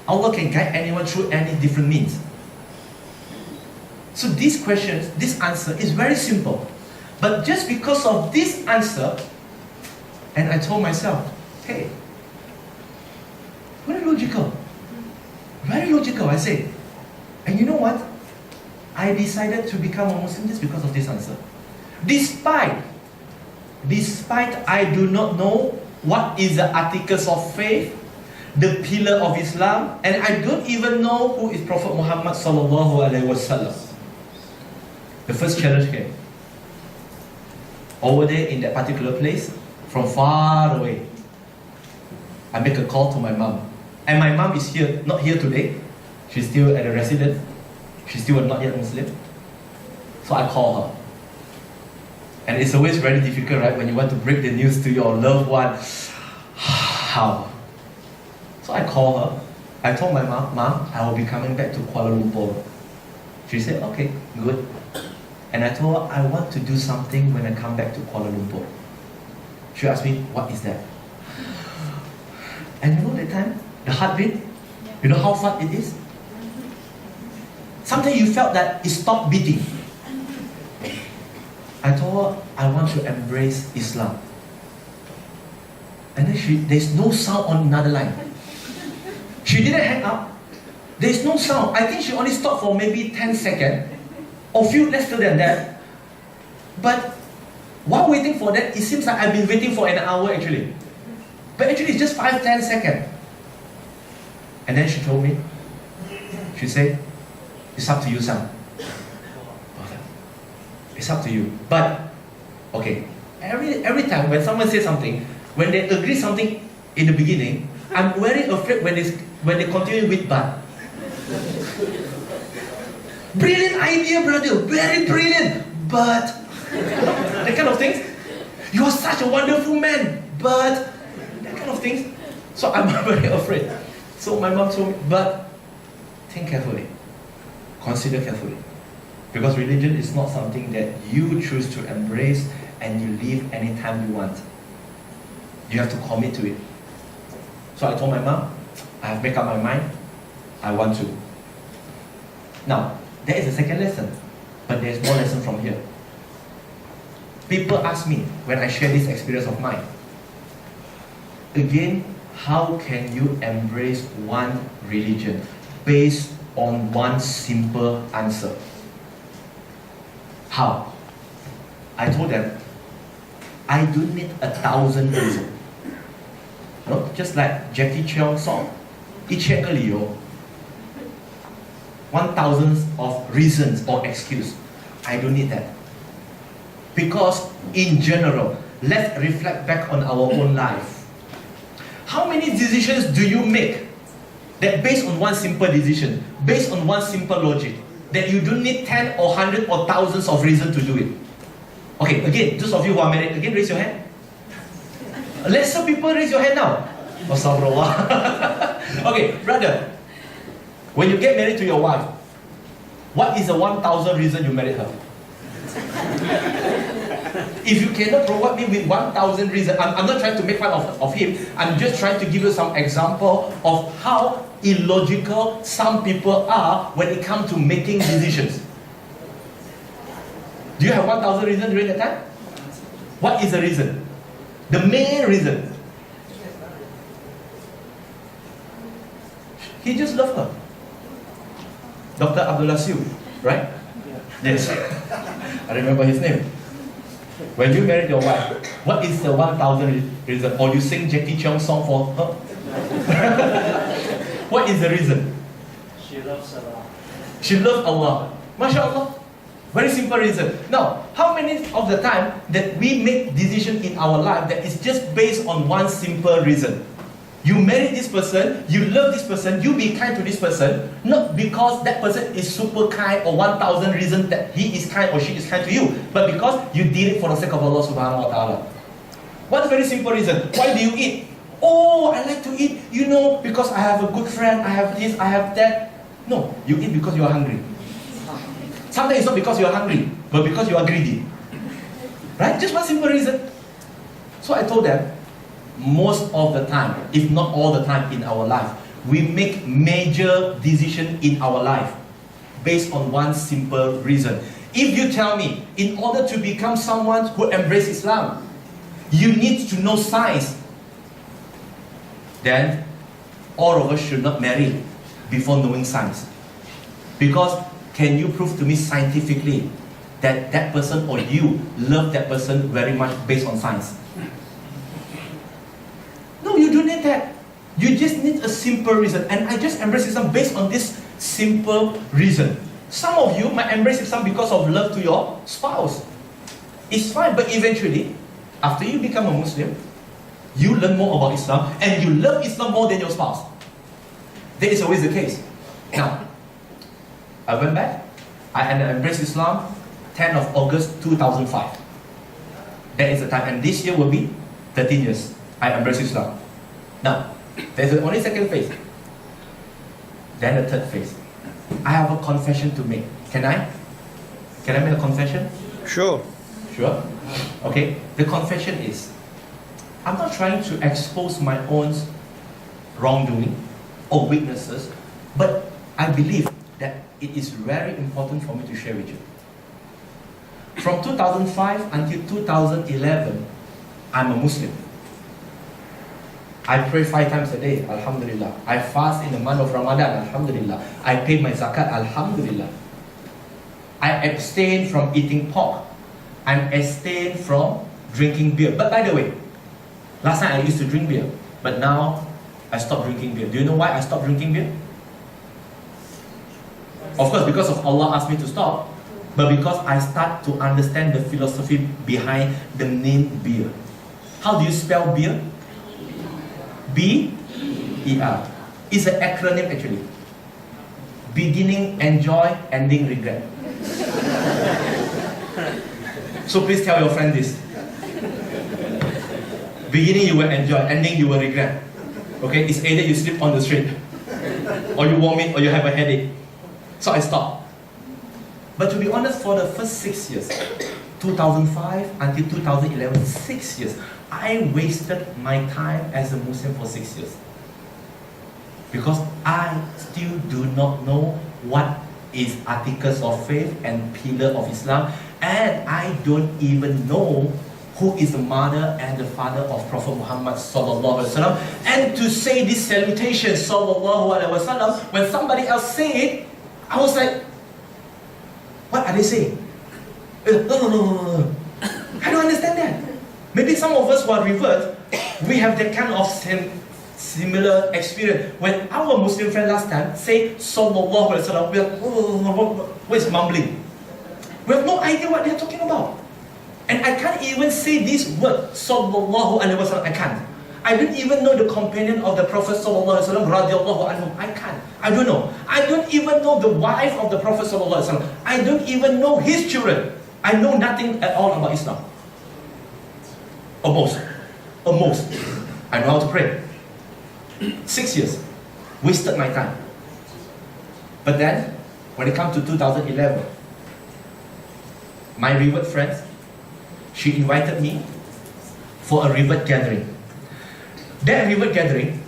Allah can guide anyone through any different means. So these questions, this answer is very simple. But just because of this answer, and I told myself, hey, very logical. Very logical, I say. And you know what? I decided to become a Muslim just because of this answer. Despite I do not know what is the articles of faith, the pillar of Islam, and I don't even know who is Prophet Muhammad sallallahu alaihi wasallam. The first challenge came. Over there in that particular place, from far away, I make a call to my mom. And my mom is here, not here today. She's still at a residence. She's still not yet Muslim. So I call her. And it's always very difficult, right? When you want to break the news to your loved one. How? So I call her. I told my mom, I will be coming back to Kuala Lumpur. She said, okay, good. And I told her, I want to do something when I come back to Kuala Lumpur. She asked me, what is that? And you know that time, the heartbeat, you know how fast it is? Sometimes you felt that it stopped beating. I told her, I want to embrace Islam. And then there's no sound on another line. She didn't hang up. There's no sound. I think she only stopped for maybe 10 seconds. Or few lesser than that. But while waiting for that, it seems like I've been waiting for an hour actually. But actually it's just 5-10 seconds. And then she told me, she said, it's up to you, son. It's up to you. But, okay, every time when someone says something, when they agree something in the beginning, I'm very afraid when they continue with but. Brilliant idea, brother, very brilliant, but that kind of things. You are such a wonderful man, but that kind of things. So I'm very afraid. So my mom told me, but think carefully, consider carefully, because religion is not something that you choose to embrace and you leave anytime you want. You have to commit to it. So I told my mom, I have made up my mind, I want to. Now, there is a second lesson, but there is more lesson from here. People ask me when I share this experience of mine, again, how can you embrace one religion based on one simple answer? How? I told them, I don't need 1,000 reasons. No? Just like Jackie Chan's song, 1,000个理由. 1,000 of reasons or excuse. I don't need that. Because in general, let's reflect back on our own life. How many decisions do you make that based on one simple decision, based on one simple logic, that you don't need 10 or 100 or thousands of reasons to do it? Okay, again, those of you who are married, again, raise your hand. Lesser people, raise your hand now. Okay, brother, when you get married to your wife, what is the 1,000 reason you married her? If you cannot provide me with 1,000 reasons, I'm not trying to make fun of him, I'm just trying to give you some example of how illogical some people are when it comes to making decisions. Do you have 1,000 reasons during that time? What is the reason? The main reason. He just loved her. Dr. Abdullah Siu, right? Yes. I remember his name. When you married your wife, what is the 1,000 reason? Or you sing Jackie Cheung's song for her? What is the reason? She loves Allah. She loves Allah. MashaAllah. Very simple reason. Now, how many of the time that we make decision in our life that is just based on one simple reason? You marry this person, you love this person, you be kind to this person, not because that person is super kind or 1,000 reasons that he is kind or she is kind to you, but because you did it for the sake of Allah subhanahu wa ta'ala. One very simple reason. Why do you eat? Oh, I like to eat, because I have a good friend, I have this, I have that. No, you eat because you are hungry. Sometimes it's not because you are hungry, but because you are greedy. Right? Just one simple reason. So I told them, most of the time, if not all the time in our life, we make major decisions in our life based on one simple reason. If you tell me, in order to become someone who embraces Islam, you need to know science, then all of us should not marry before knowing science. Because can you prove to me scientifically that that person or you love that person very much based on science? No, you don't need that. You just need a simple reason. And I just embrace Islam based on this simple reason. Some of you might embrace Islam because of love to your spouse. It's fine, but eventually, after you become a Muslim, you learn more about Islam and you love Islam more than your spouse. That is always the case. Now, I went back and I embraced Islam 10th of August 2005. That is the time, and this year will be 13 years. I embrace Islam. Now, there's only second phase. Then the third phase. I have a confession to make. Can I make a confession? Sure. Sure? Okay. The confession is, I'm not trying to expose my own wrongdoing or weaknesses, but I believe that it is very important for me to share with you. From 2005 until 2011, I'm a Muslim. I pray 5 times a day, alhamdulillah. I fast in the month of Ramadan, alhamdulillah. I pay my zakat, alhamdulillah. I abstain from eating pork. I abstain from drinking beer. But by the way, last time I used to drink beer, but now I stopped drinking beer. Do you know why I stopped drinking beer? Of course, because of Allah asked me to stop, but because I start to understand the philosophy behind the name beer. How do you spell beer? B-E-R. It's an acronym actually. Beginning, enjoy, ending, regret. So please tell your friend this. Beginning you will enjoy, ending you will regret. Okay, it's either you sleep on the street, or you vomit, or you have a headache. So I stopped. But to be honest, for the first 6 years, 2005 until 2011, 6 years, I wasted my time as a Muslim for 6 years. Because I still do not know what is articles of faith and pillar of Islam, and I don't even know who is the mother and the father of Prophet Muhammad sallallahu alaihi wasallam. And to say this salutation sallallahu alaihi wasallam, when somebody else say it, I was like, what are they saying? No. I don't understand that. Maybe some of us who are revert, we have that kind of similar experience. When our Muslim friend last time say sallallahu alaihi wasallam, we are what is mumbling? We have no idea what they are talking about. And I can't even say this word sallallahu alaihi wasallam. I can't. I don't even know the companion of the Prophet sallallahu alaihi wasallam radiallahu anhu. I can't. I don't know. I don't even know the wife of the Prophet sallallahu alaihi wasallam. I don't even know his children. I know nothing at all about Islam. Almost. I know how to pray. 6 years. Wasted my time. But then, when it comes to 2011, my revert friends, she invited me for a revert gathering. That revert gathering,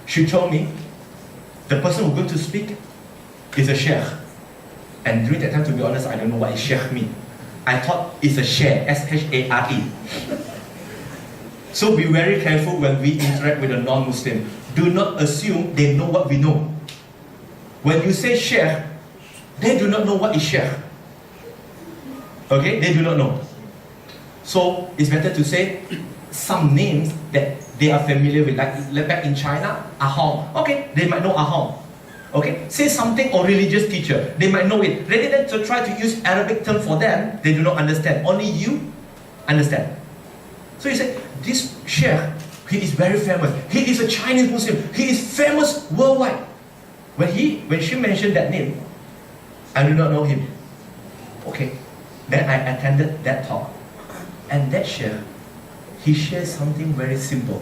she told me, The person who's going to speak is a sheikh. And during that time, to be honest, I don't know what is sheikh mean. I thought it's a share, S-H-A-R-E. So be very careful when we interact with a non-Muslim. Do not assume they know what we know. When you say sheikh, they do not know what is sheikh. Okay, they do not know. So it's better to say some names that they are familiar with, like back in China, Ahong. Okay, they might know Ahong. Okay, say something or religious teacher, they might know it. Rather than to try to use Arabic term for them, they do not understand. Only you understand. So you say, this sheikh, he is very famous. He is a Chinese Muslim. He is famous worldwide. When she mentioned that name, I do not know him. Okay, then I attended that talk. And that sheikh, he shares something very simple.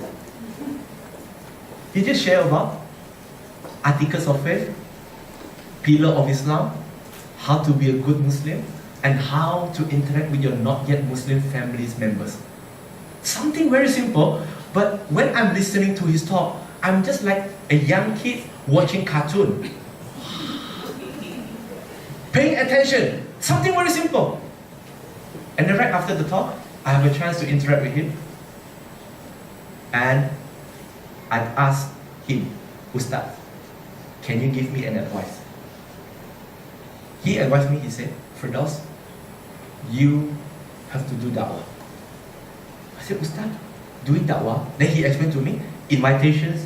He just shared about articles of faith, pillar of Islam, how to be a good Muslim, and how to interact with your not yet Muslim families members. Something very simple, but when I'm listening to his talk, I'm just like a young kid watching cartoon. Paying attention, something very simple. And then right after the talk, I have a chance to interact with him. And I asked him, Ustaz, can you give me an advice? He advised me, he said, Firdaus, you have to do da'wah. I said, Ustaz, doing da'wah? Then he explained to me, invitations,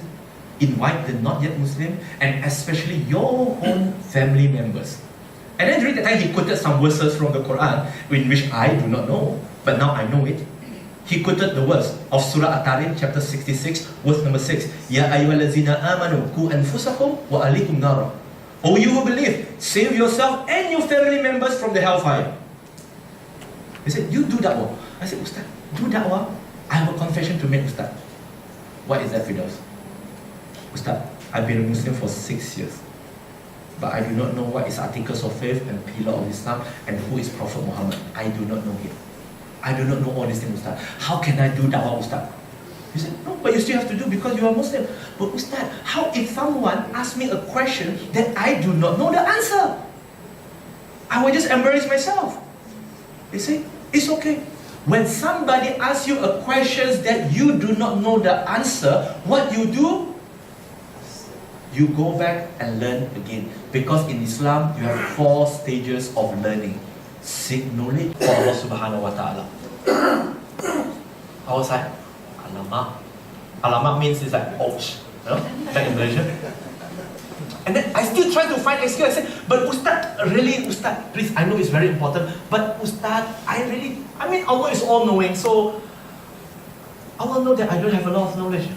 invite the not yet Muslim, and especially your own family members. And then during that time, he quoted some verses from the Quran, in which I do not know, but now I know it. He quoted the verse of Surah At-Tarim, chapter 66, verse number 6. Ya ayyuhallazina amanu ku anfusakum wa alikum nara. O you who believe, save yourself and your family members from the hellfire. He said, you do da'wah. I said, Ustaz, do da'wah? I have a confession to make, Ustaz. What is that, Firdaus? Ustaz, I've been a Muslim for 6 years. But I do not know what is articles of faith and pillar of Islam and who is Prophet Muhammad. I do not know him. I do not know all these things, Ustaz. How can I do da'wah, Ustaz? He said, no, but you still have to do because you are Muslim. But Ustaz, how if someone asks me a question that I do not know the answer? I will just embarrass myself. He said, it's okay. When somebody asks you a question that you do not know the answer, what you do? You go back and learn again. Because in Islam, you have 4 stages of learning. Seek knowledge for Allah subhanahu wa ta'ala. I was like, alamak. Alamak means it's like, ouch. You know, back in Malaysia. And then I still try to find excuse. I said, but Ustaz, really, Ustaz, please, I know it's very important, but Ustaz, I mean, Allah is all-knowing, so Allah knows that I don't have a lot of knowledge.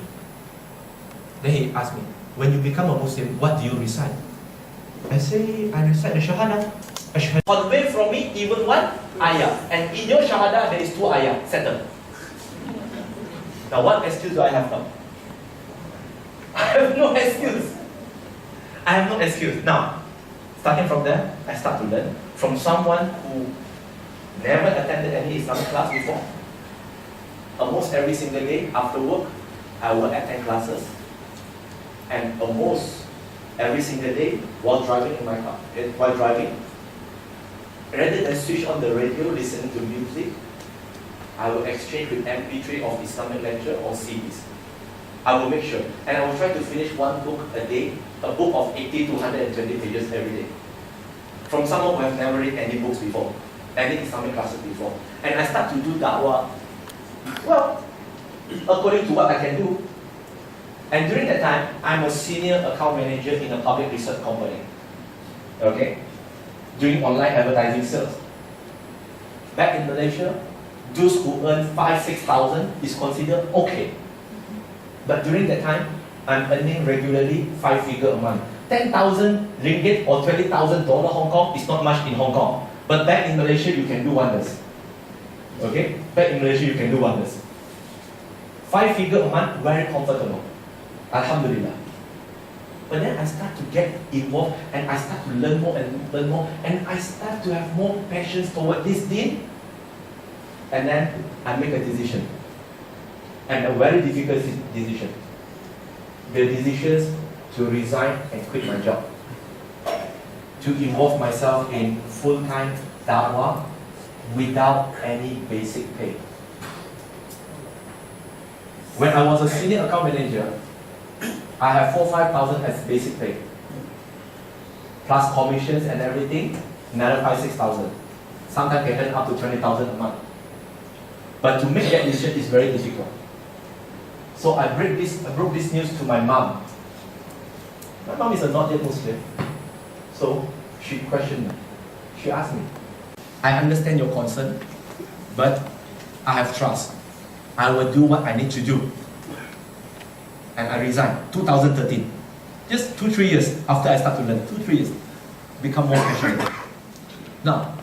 Then he asked me, when you become a Muslim, what do you recite? I say, I recite the Shahada. Convey from me even one ayah. And in your Shahada, there is 2 ayah. Settled. Now, what excuse do I have now? I have no excuse. I have no excuse. Now, starting from there, I start to learn from someone who never attended any Islamic class before. Almost every single day after work, I will attend classes. And almost every single day while driving in my car, rather than switch on the radio, listening to music, I will exchange with MP3 of Islamic lecture or CDs. I will make sure, and I will try to finish 1 book a day, a book of 80 to 120 pages every day. From someone who has never read any books before, any Islamic classes before. And I start to do da'wah, well, according to what I can do. And during that time, I'm a senior account manager in a public research company. Okay? Doing online advertising sales. Back in Malaysia, those who earn 5,000-6,000 is considered okay. But during that time, I'm earning regularly 5 figure a month. 10,000 ringgit or $20,000 Hong Kong is not much in Hong Kong. But back in Malaysia, you can do wonders. Okay? Back in Malaysia, you can do wonders. 5 figure a month, very comfortable. Alhamdulillah. But then I start to get involved and I start to learn more and I start to have more passions toward this deen. And then I make a decision. And a very difficult decision. The decisions to resign and quit my job, to involve myself in full-time da'wah without any basic pay. When I was a senior account manager, I have 4,000-5,000 as basic pay, plus commissions and everything, another 5,000-6,000. Sometimes can earn up to 20,000 a month. But to make that decision is very difficult. So I broke this news to my mom. My mom is a not yet Muslim. So she questioned me. She asked me, I understand your concern, but I have trust. I will do what I need to do. And I resigned, 2013. Just 2-3 years after I start to learn, 2-3 years, become more passionate. Now,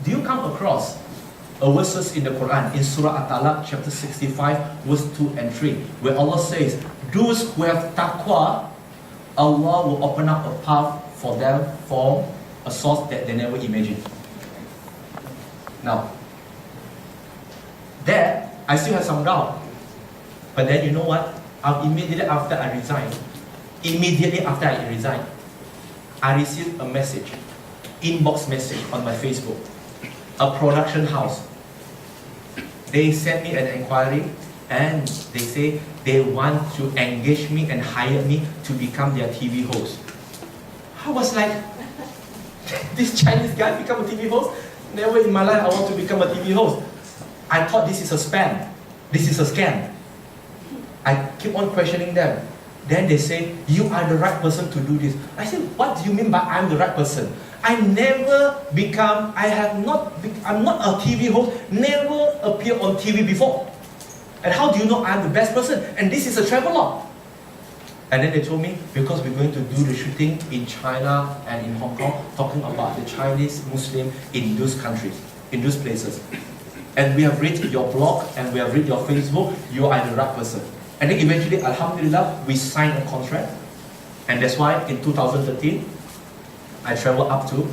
do you come across a verses in the Quran, in Surah At-Talaq, chapter 65, verse 2 and 3, where Allah says, those who have taqwa, Allah will open up a path for them from a source that they never imagined. Now, there, I still have some doubt. But then you know what? Immediately after I resigned, I received a message, inbox message on my Facebook. A production house. They sent me an inquiry and they say they want to engage me and hire me to become their TV host. I was like, this Chinese guy become a TV host? Never in my life I want to become a TV host. I thought this is a spam. This is a scam. I keep on questioning them. Then they say, you are the right person to do this. I said, what do you mean by I'm the right person? I'm not a TV host, never appeared on TV before. And how do you know I'm the best person? And this is a travelogue. And then they told me, because we're going to do the shooting in China and in Hong Kong, talking about the Chinese Muslim in those countries, in those places. And we have read your blog and we have read your Facebook, you are the right person. And then eventually, Alhamdulillah, we signed a contract. And that's why in 2013, I traveled up to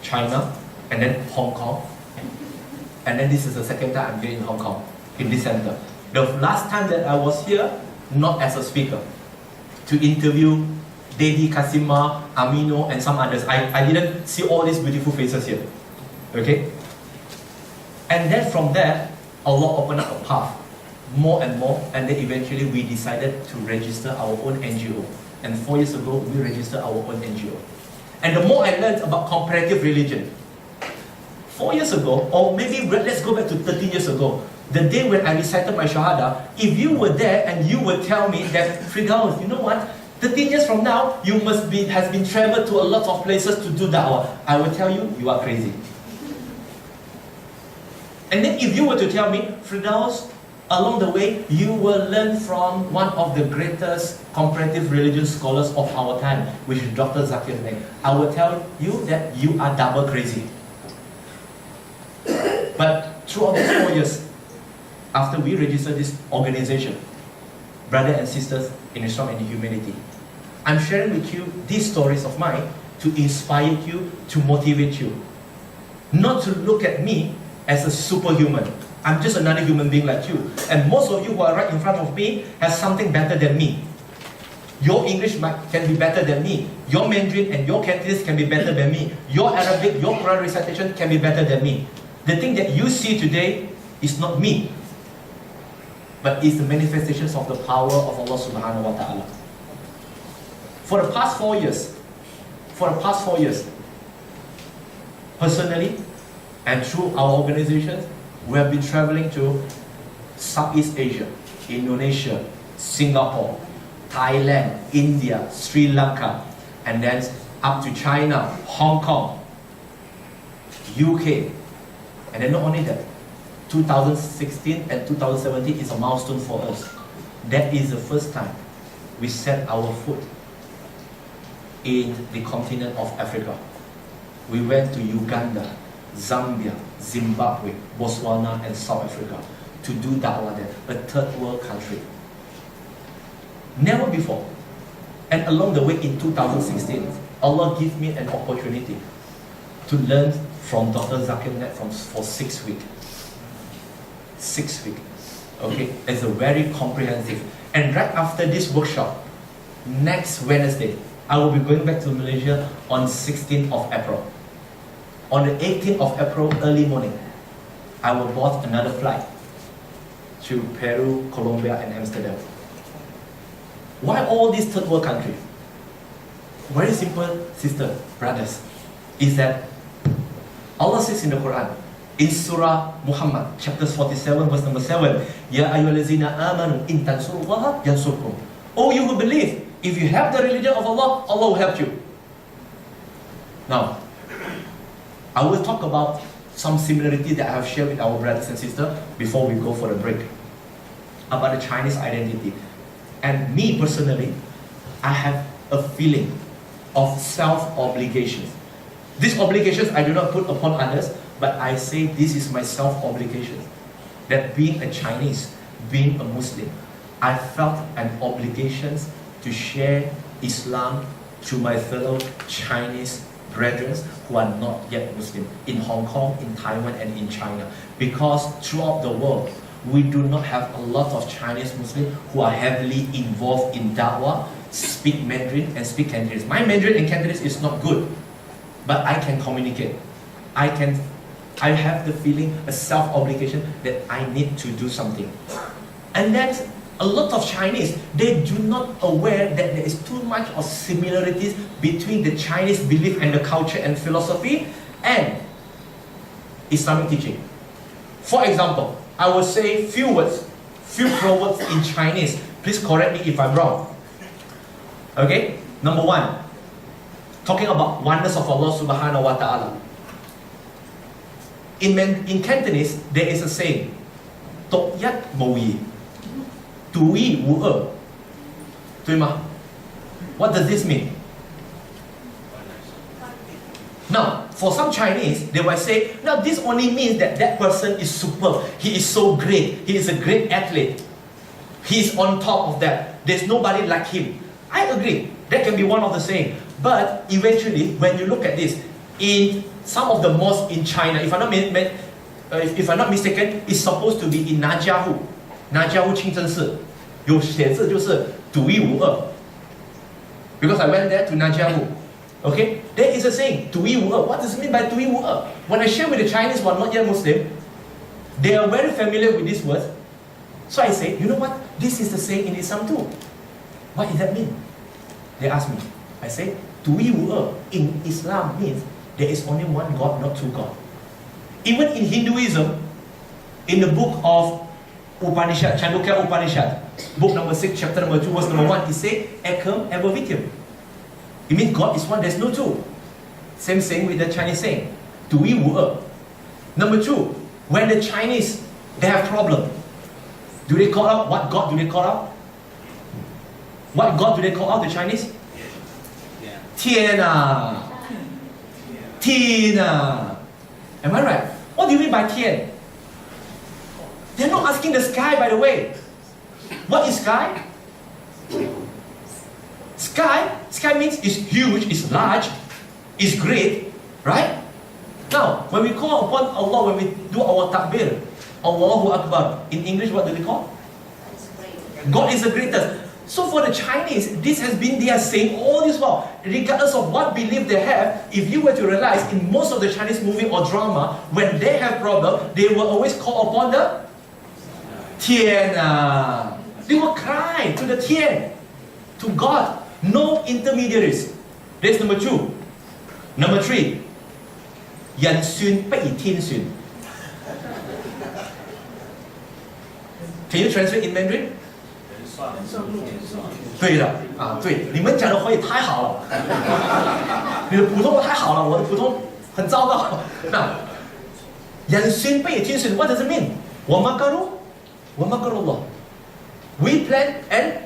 China and then Hong Kong. And then this is the second time I'm here in Hong Kong, in this center. The last time that I was here, not as a speaker, to interview Dedi, Kasima, Amino, and some others. I didn't see all these beautiful faces here. Okay? And then from there, Allah opened up a path, more and more, and then eventually we decided to register our own NGO. And 4 years ago, we registered our own NGO. And the more I learned about comparative religion, 4 years ago, or maybe let's go back to 13 years ago, the day when I recited my Shahada, if you were there and you would tell me that, Firdaus, you know what, 13 years from now, you has been traveled to a lot of places to do da'wah, I will tell you, you are crazy. And then if you were to tell me, Firdaus, along the way, you will learn from one of the greatest comparative religion scholars of our time, which is Dr. Zakir Naik. I will tell you that you are double crazy. But throughout these 4 years, after we registered this organization, brothers and sisters in Islam and humanity, I'm sharing with you these stories of mine to inspire you, to motivate you. Not to look at me as a superhuman. I'm just another human being like you. And most of you who are right in front of me have something better than me. Your English can be better than me. Your Mandarin and your Cantonese can be better than me. Your Arabic, your Quran recitation can be better than me. The thing that you see today is not me, but is the manifestations of the power of Allah subhanahu wa ta'ala. For the past 4 years, personally and through our organizations, we have been traveling to Southeast Asia, Indonesia, Singapore, Thailand, India, Sri Lanka, and then up to China, Hong Kong, UK. And then not only that, 2016 and 2017 is a milestone for us. That is the first time we set our foot in the continent of Africa. We went to Uganda, Zambia, Zimbabwe, Botswana, and South Africa to do da'wah there, a third world country. Never before. And along the way in 2016, Allah gave me an opportunity to learn from Dr. Zakir Naik for 6 weeks. 6 weeks. Okay? It's a very comprehensive. And right after this workshop, next Wednesday, I will be going back to Malaysia on 16th of April. On the 18th of April, early morning, I will board another flight to Peru, Colombia, and Amsterdam. Why all these third world countries? Very simple, sister, brothers, is that Allah says in the Quran, in Surah Muhammad, chapter 47, verse number 7, Ya ayyuhallazina amanu in tansurullaha yansurkum. Oh, you who believe, if you have the religion of Allah, Allah will help you. Now, I will talk about some similarities that I have shared with our brothers and sisters before we go for the break about the Chinese identity. And me personally, I have a feeling of self-obligations. These obligations I do not put upon others, but I say this is my self-obligation. That being a Chinese, being a Muslim, I felt an obligation to share Islam to my fellow Chinese brethren who are not yet Muslim in Hong Kong, in Taiwan, and in China. Because throughout the world, we do not have a lot of Chinese Muslims who are heavily involved in da'wah, speak Mandarin and speak Cantonese. My Mandarin and Cantonese is not good, but I can communicate. I have the feeling, a self-obligation that I need to do something. And then a lot of Chinese, they do not aware that there is too much of similarities between the Chinese belief and the culture and philosophy and Islamic teaching. For example, I will say few words, few proverbs in Chinese. Please correct me if I'm wrong. Okay? Number one, talking about oneness of Allah subhanahu wa ta'ala. In Cantonese, there is a saying, Tok yat mo yi, tu yi wu er. 对吗? What does this mean? Now, for some Chinese, they will say, now this only means that that person is superb. He is so great. He is a great athlete. He is on top of that. There's nobody like him. I agree. That can be one of the saying. But eventually, when you look at this, in some of the mosques in China, if I'm not mistaken, it's supposed to be in Najiahu. Najiahu 清真寺有写字就是独一无二. Because I went there to Najiahu. Okay? There is a saying, 独一无二. What does it mean by 独一无二? When I share with the Chinese who are not yet Muslim, they are very familiar with this word. So I say, you know what? This is the saying in Islam too. What does that mean? They ask me. I say, 独一无二 in Islam means there is only one God, not two gods. Even in Hinduism, in the book of Upanishad, Chandogya Upanishad, book number 6, chapter number 2, verse number 1, it says, Ekam Evavitiam. It means God is one, there's no two. Same saying with the Chinese saying, 独一无二. Number 2, when the Chinese, they have problem, do they call out, what God do they call out? What God do they call out, the Chinese? 天啊, 天啊. Am I right? What do you mean by 天? They're not asking the sky, by the way. What is sky? Sky means it's huge, it's large, it's great, right? Now, when we call upon Allah, when we do our takbir, Allahu Akbar, in English what do they call? God is the greatest. So for the Chinese, this has been their saying all this while. Regardless of what belief they have, if you were to realize in most of the Chinese movie or drama, when they have problem, they will always call upon the 天啊. They will cry to the 天, to God. No intermediaries. That's number 2. Number 3. 人算不如天算. Can you translate in Mandarin? 对了啊，对，你们讲的华语太好了，你的普通话太好了，我的普通很糟糕。那人算不如天算 ，What does it mean? 我makaru Allah. We plan and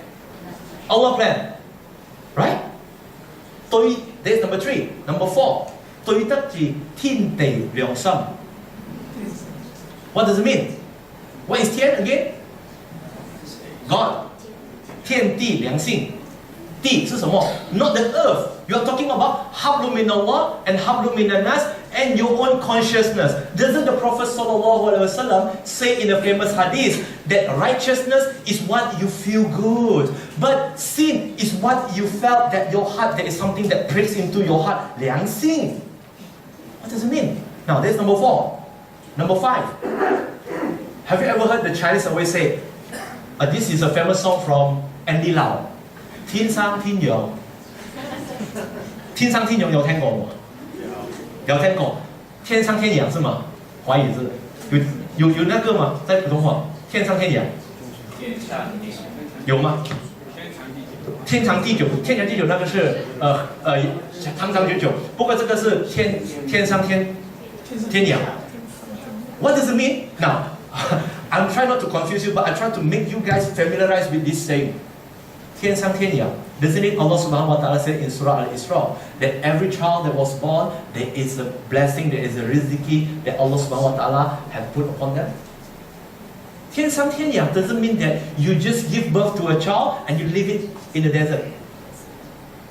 Allah plan, right? 對 that's number 3. Number 4. 對得住天地良心. What does it mean? What is 天 again? God. 天地良心. 地是什么? Not the earth. You are talking about hablum min Allah and hablum min nas. and your own consciousness. Doesn't the Prophet ﷺ say in a famous hadith that righteousness is what you feel good, but sin is what you felt that your heart, there is something that breaks into your heart, 良心. What does it mean? Now, that's number 4. Number 5. Have you ever heard the Chinese always say, this is a famous song from Andy Lau, 天生天養。天生天養有聽過嗎？有聽過。天生天養是嗎？華語是有那個嗎？在普通話，天生天養有嗎？天長地久，天長地久那個是長長久久，不過這個是天生天養。What does it mean? Now, I'm trying not to confuse you, but I try to make you guys familiarize with this saying. 天生天養. Doesn't it Allah subhanahu wa ta'ala said in Surah Al-Isra that every child that was born, there is a blessing, there is a rizqi that Allah subhanahu wa ta'ala has put upon them? 天生天養 doesn't mean that you just give birth to a child and you leave it in the desert.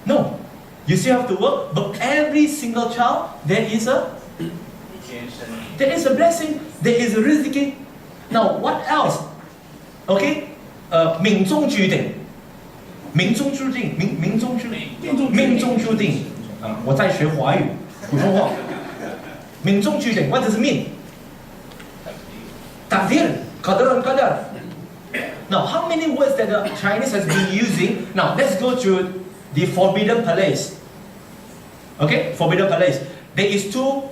No. You still have to work, but every single child, there is a blessing, there is a rizqi. Now, what else? Okay? 命中注定。命中注定，命中注定。我在学华语，普通话。命中注定 ，What does it mean? Takdir, qadar. Now, how many words that the Chinese has been using? Now, let's go to the Forbidden Palace. Okay, Forbidden Palace. There is 2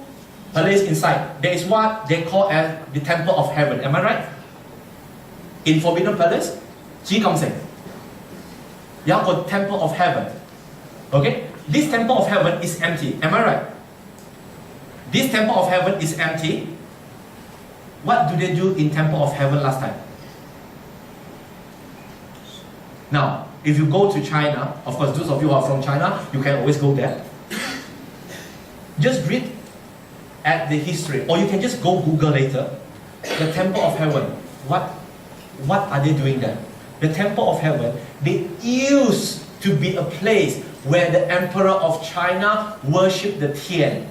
palaces inside. There is what they call as the Temple of Heaven. Am I right? In Forbidden Palace, 紫禁城。有一個 Temple of Heaven. Okay? This Temple of Heaven is empty. Am I right? This Temple of Heaven is empty. What do they do in Temple of Heaven last time? Now, if you go to China, of course, those of you who are from China, you can always go there. Just read at the history, or you can just go Google later. The Temple of Heaven. What are they doing there? The Temple of Heaven, they used to be a place where the Emperor of China worshipped the Tian.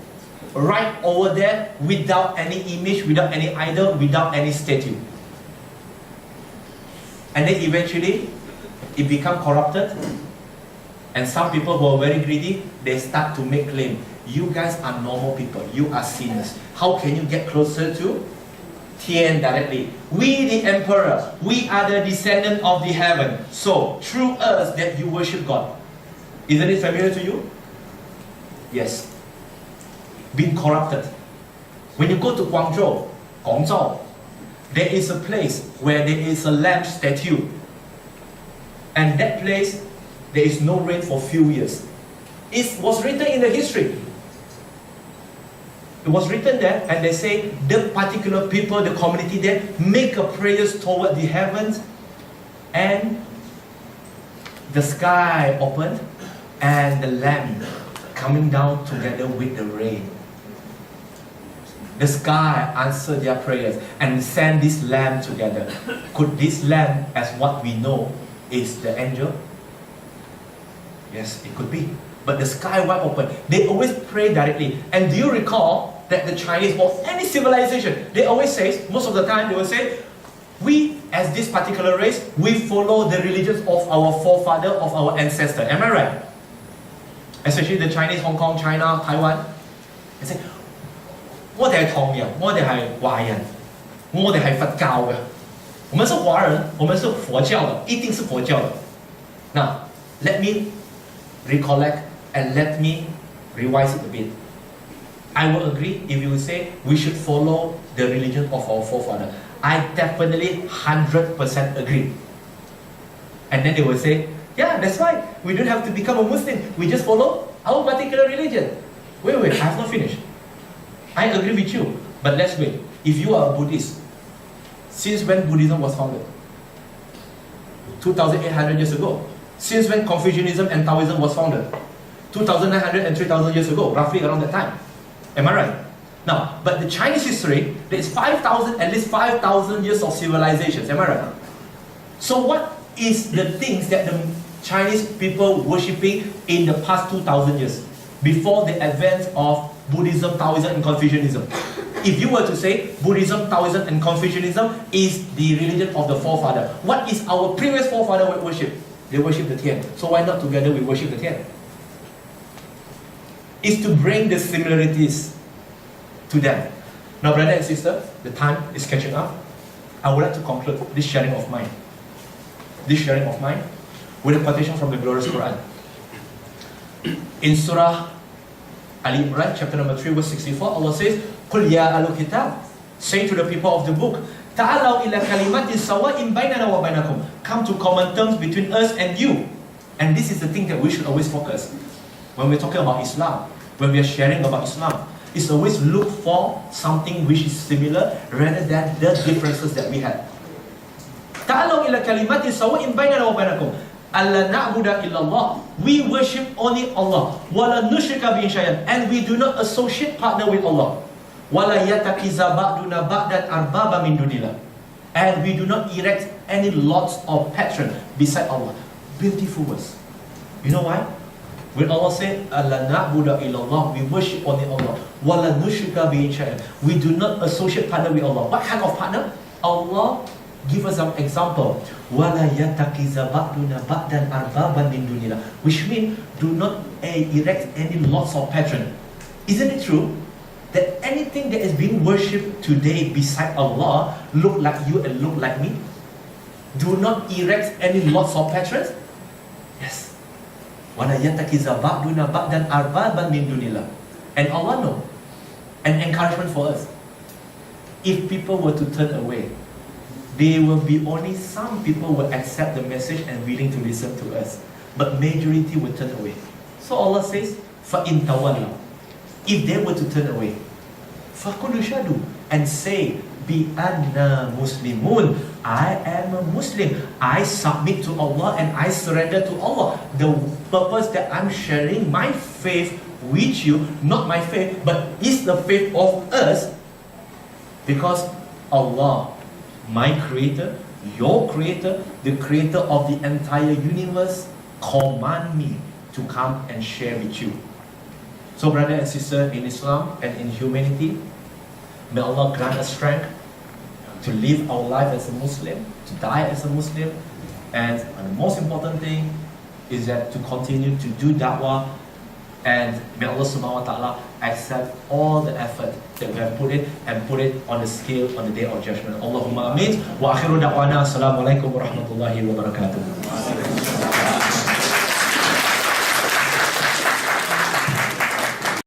Right over there, without any image, without any idol, without any statue. And then eventually, it became corrupted. And some people who are very greedy, they start to make claim. You guys are normal people. You are sinners. How can you get closer to Tian directly? We, the emperor, we are the descendant of the heaven. So, through us that you worship God. Isn't it familiar to you? Yes. Been corrupted. When you go to Guangzhou, there is a place where there is a lamb statue. And that place, there is no rain for few years. It was written in the history. It was written there, and they say the particular people, the community there, make a prayers toward the heavens, and the sky opened, and the lamb coming down together with the rain. The sky answered their prayers and sent this lamb together. Could this lamb, as what we know, is the angel? Yes, it could be. But the sky wide open. They always pray directly. And do you recall that the Chinese or any civilization, they always say, most of the time they will say, we as this particular race, we follow the religions of our forefather, of our ancestor. Am I right? Especially the Chinese, Hong Kong, China, Taiwan. They say, 我哋係唐人，我哋係華人，我哋係佛教嘅，我們是華人，我們是佛教的，一定是佛教的。Now, let me recollect and let me revise it a bit. I will agree if you say we should follow the religion of our forefather. I definitely 100% agree. And then they will say, yeah, that's right. We don't have to become a Muslim. We just follow our particular religion. Wait, I have not finished. I agree with you. But let's wait. If you are a Buddhist, since when Buddhism was founded? 2,800 years ago. Since when Confucianism and Taoism was founded? 2,900 and 3,000 years ago, roughly around that time. Am I right? Now, but the Chinese history, there is at least 5,000 years of civilizations. Am I right? So what is the things that the Chinese people worshipping in the past 2,000 years? Before the advent of Buddhism, Taoism, and Confucianism. If you were to say Buddhism, Taoism, and Confucianism is the religion of the forefather, what is our previous forefather worship? They worship the Tian. So why not together we worship the Tian? Is to bring the similarities to them. Now, brother and sister, the time is catching up. I would like to conclude this sharing of mine. This sharing of mine with a quotation from the glorious Quran. In Surah Ali Imran, chapter number 3, verse 64, Allah says, "Qul ya ahlul kitab," say to the people of the book, "Ta'alaw ila kalimatin sawa'in bainana wa bainakum." Come to common terms between us and you. And this is the thing that we should always focus when we're talking about Islam, when we are sharing about Islam. Is always look for something which is similar rather than the differences that we have. Ta'alaw ila kalimatin sawa'in bainana wa bainakum. Alla na'budu illallah. We worship only Allah. Wala nushrika bihi syai'an. And we do not associate partner with Allah. Wala yatakiza ba'duna ba'dan arbaba min dunillah. And we do not erect any lots of patron beside Allah. Beautiful words. You know why? When Allah said, "Alla na'budu illallah," we worship only Allah. "Wala nushrika bihi syai'an." We do not associate partner with Allah. What kind of partner? Allah give us an example. "Wala yatakiza ba'duna ba'dan arbaban min dunillah," which means do not erect any lots of patron. Isn't it true that anything that is being worshipped today beside Allah look like you and look like me? Do not erect any lots of patrons? Yes. وَلَا يَتَّكِزَ بَعْدُنَا بَعْدًا أَرْبَابًا مِنْ دُونِ اللَّهِ. And Allah knows. An encouragement for us. If people were to turn away, there will be only some people will accept the message and willing to listen to us. But majority will turn away. So Allah says, فَإِنْ تَوَلَّوْا. If they were to turn away, فَقُلُوا شَهَدُوا, and say, بِأَنَّا مُسْلِمُونَ, I am a Muslim. I submit to Allah and I surrender to Allah. The purpose that I'm sharing my faith with you, not my faith, but is the faith of us, because Allah, my creator, your creator, the creator of the entire universe, command me to come and share with you. So brother and sister in Islam and in humanity, may Allah grant us strength to live our life as a Muslim, to die as a Muslim, and the most important thing is that to continue to do da'wah, and may Allah subhanahu wa ta'ala accept all the effort that we have put in and put it on the scale on the day of judgment. Allahumma ameen. Wa akhiru da'wana. Assalamu alaikum wa rahmatullahi wa barakatuh.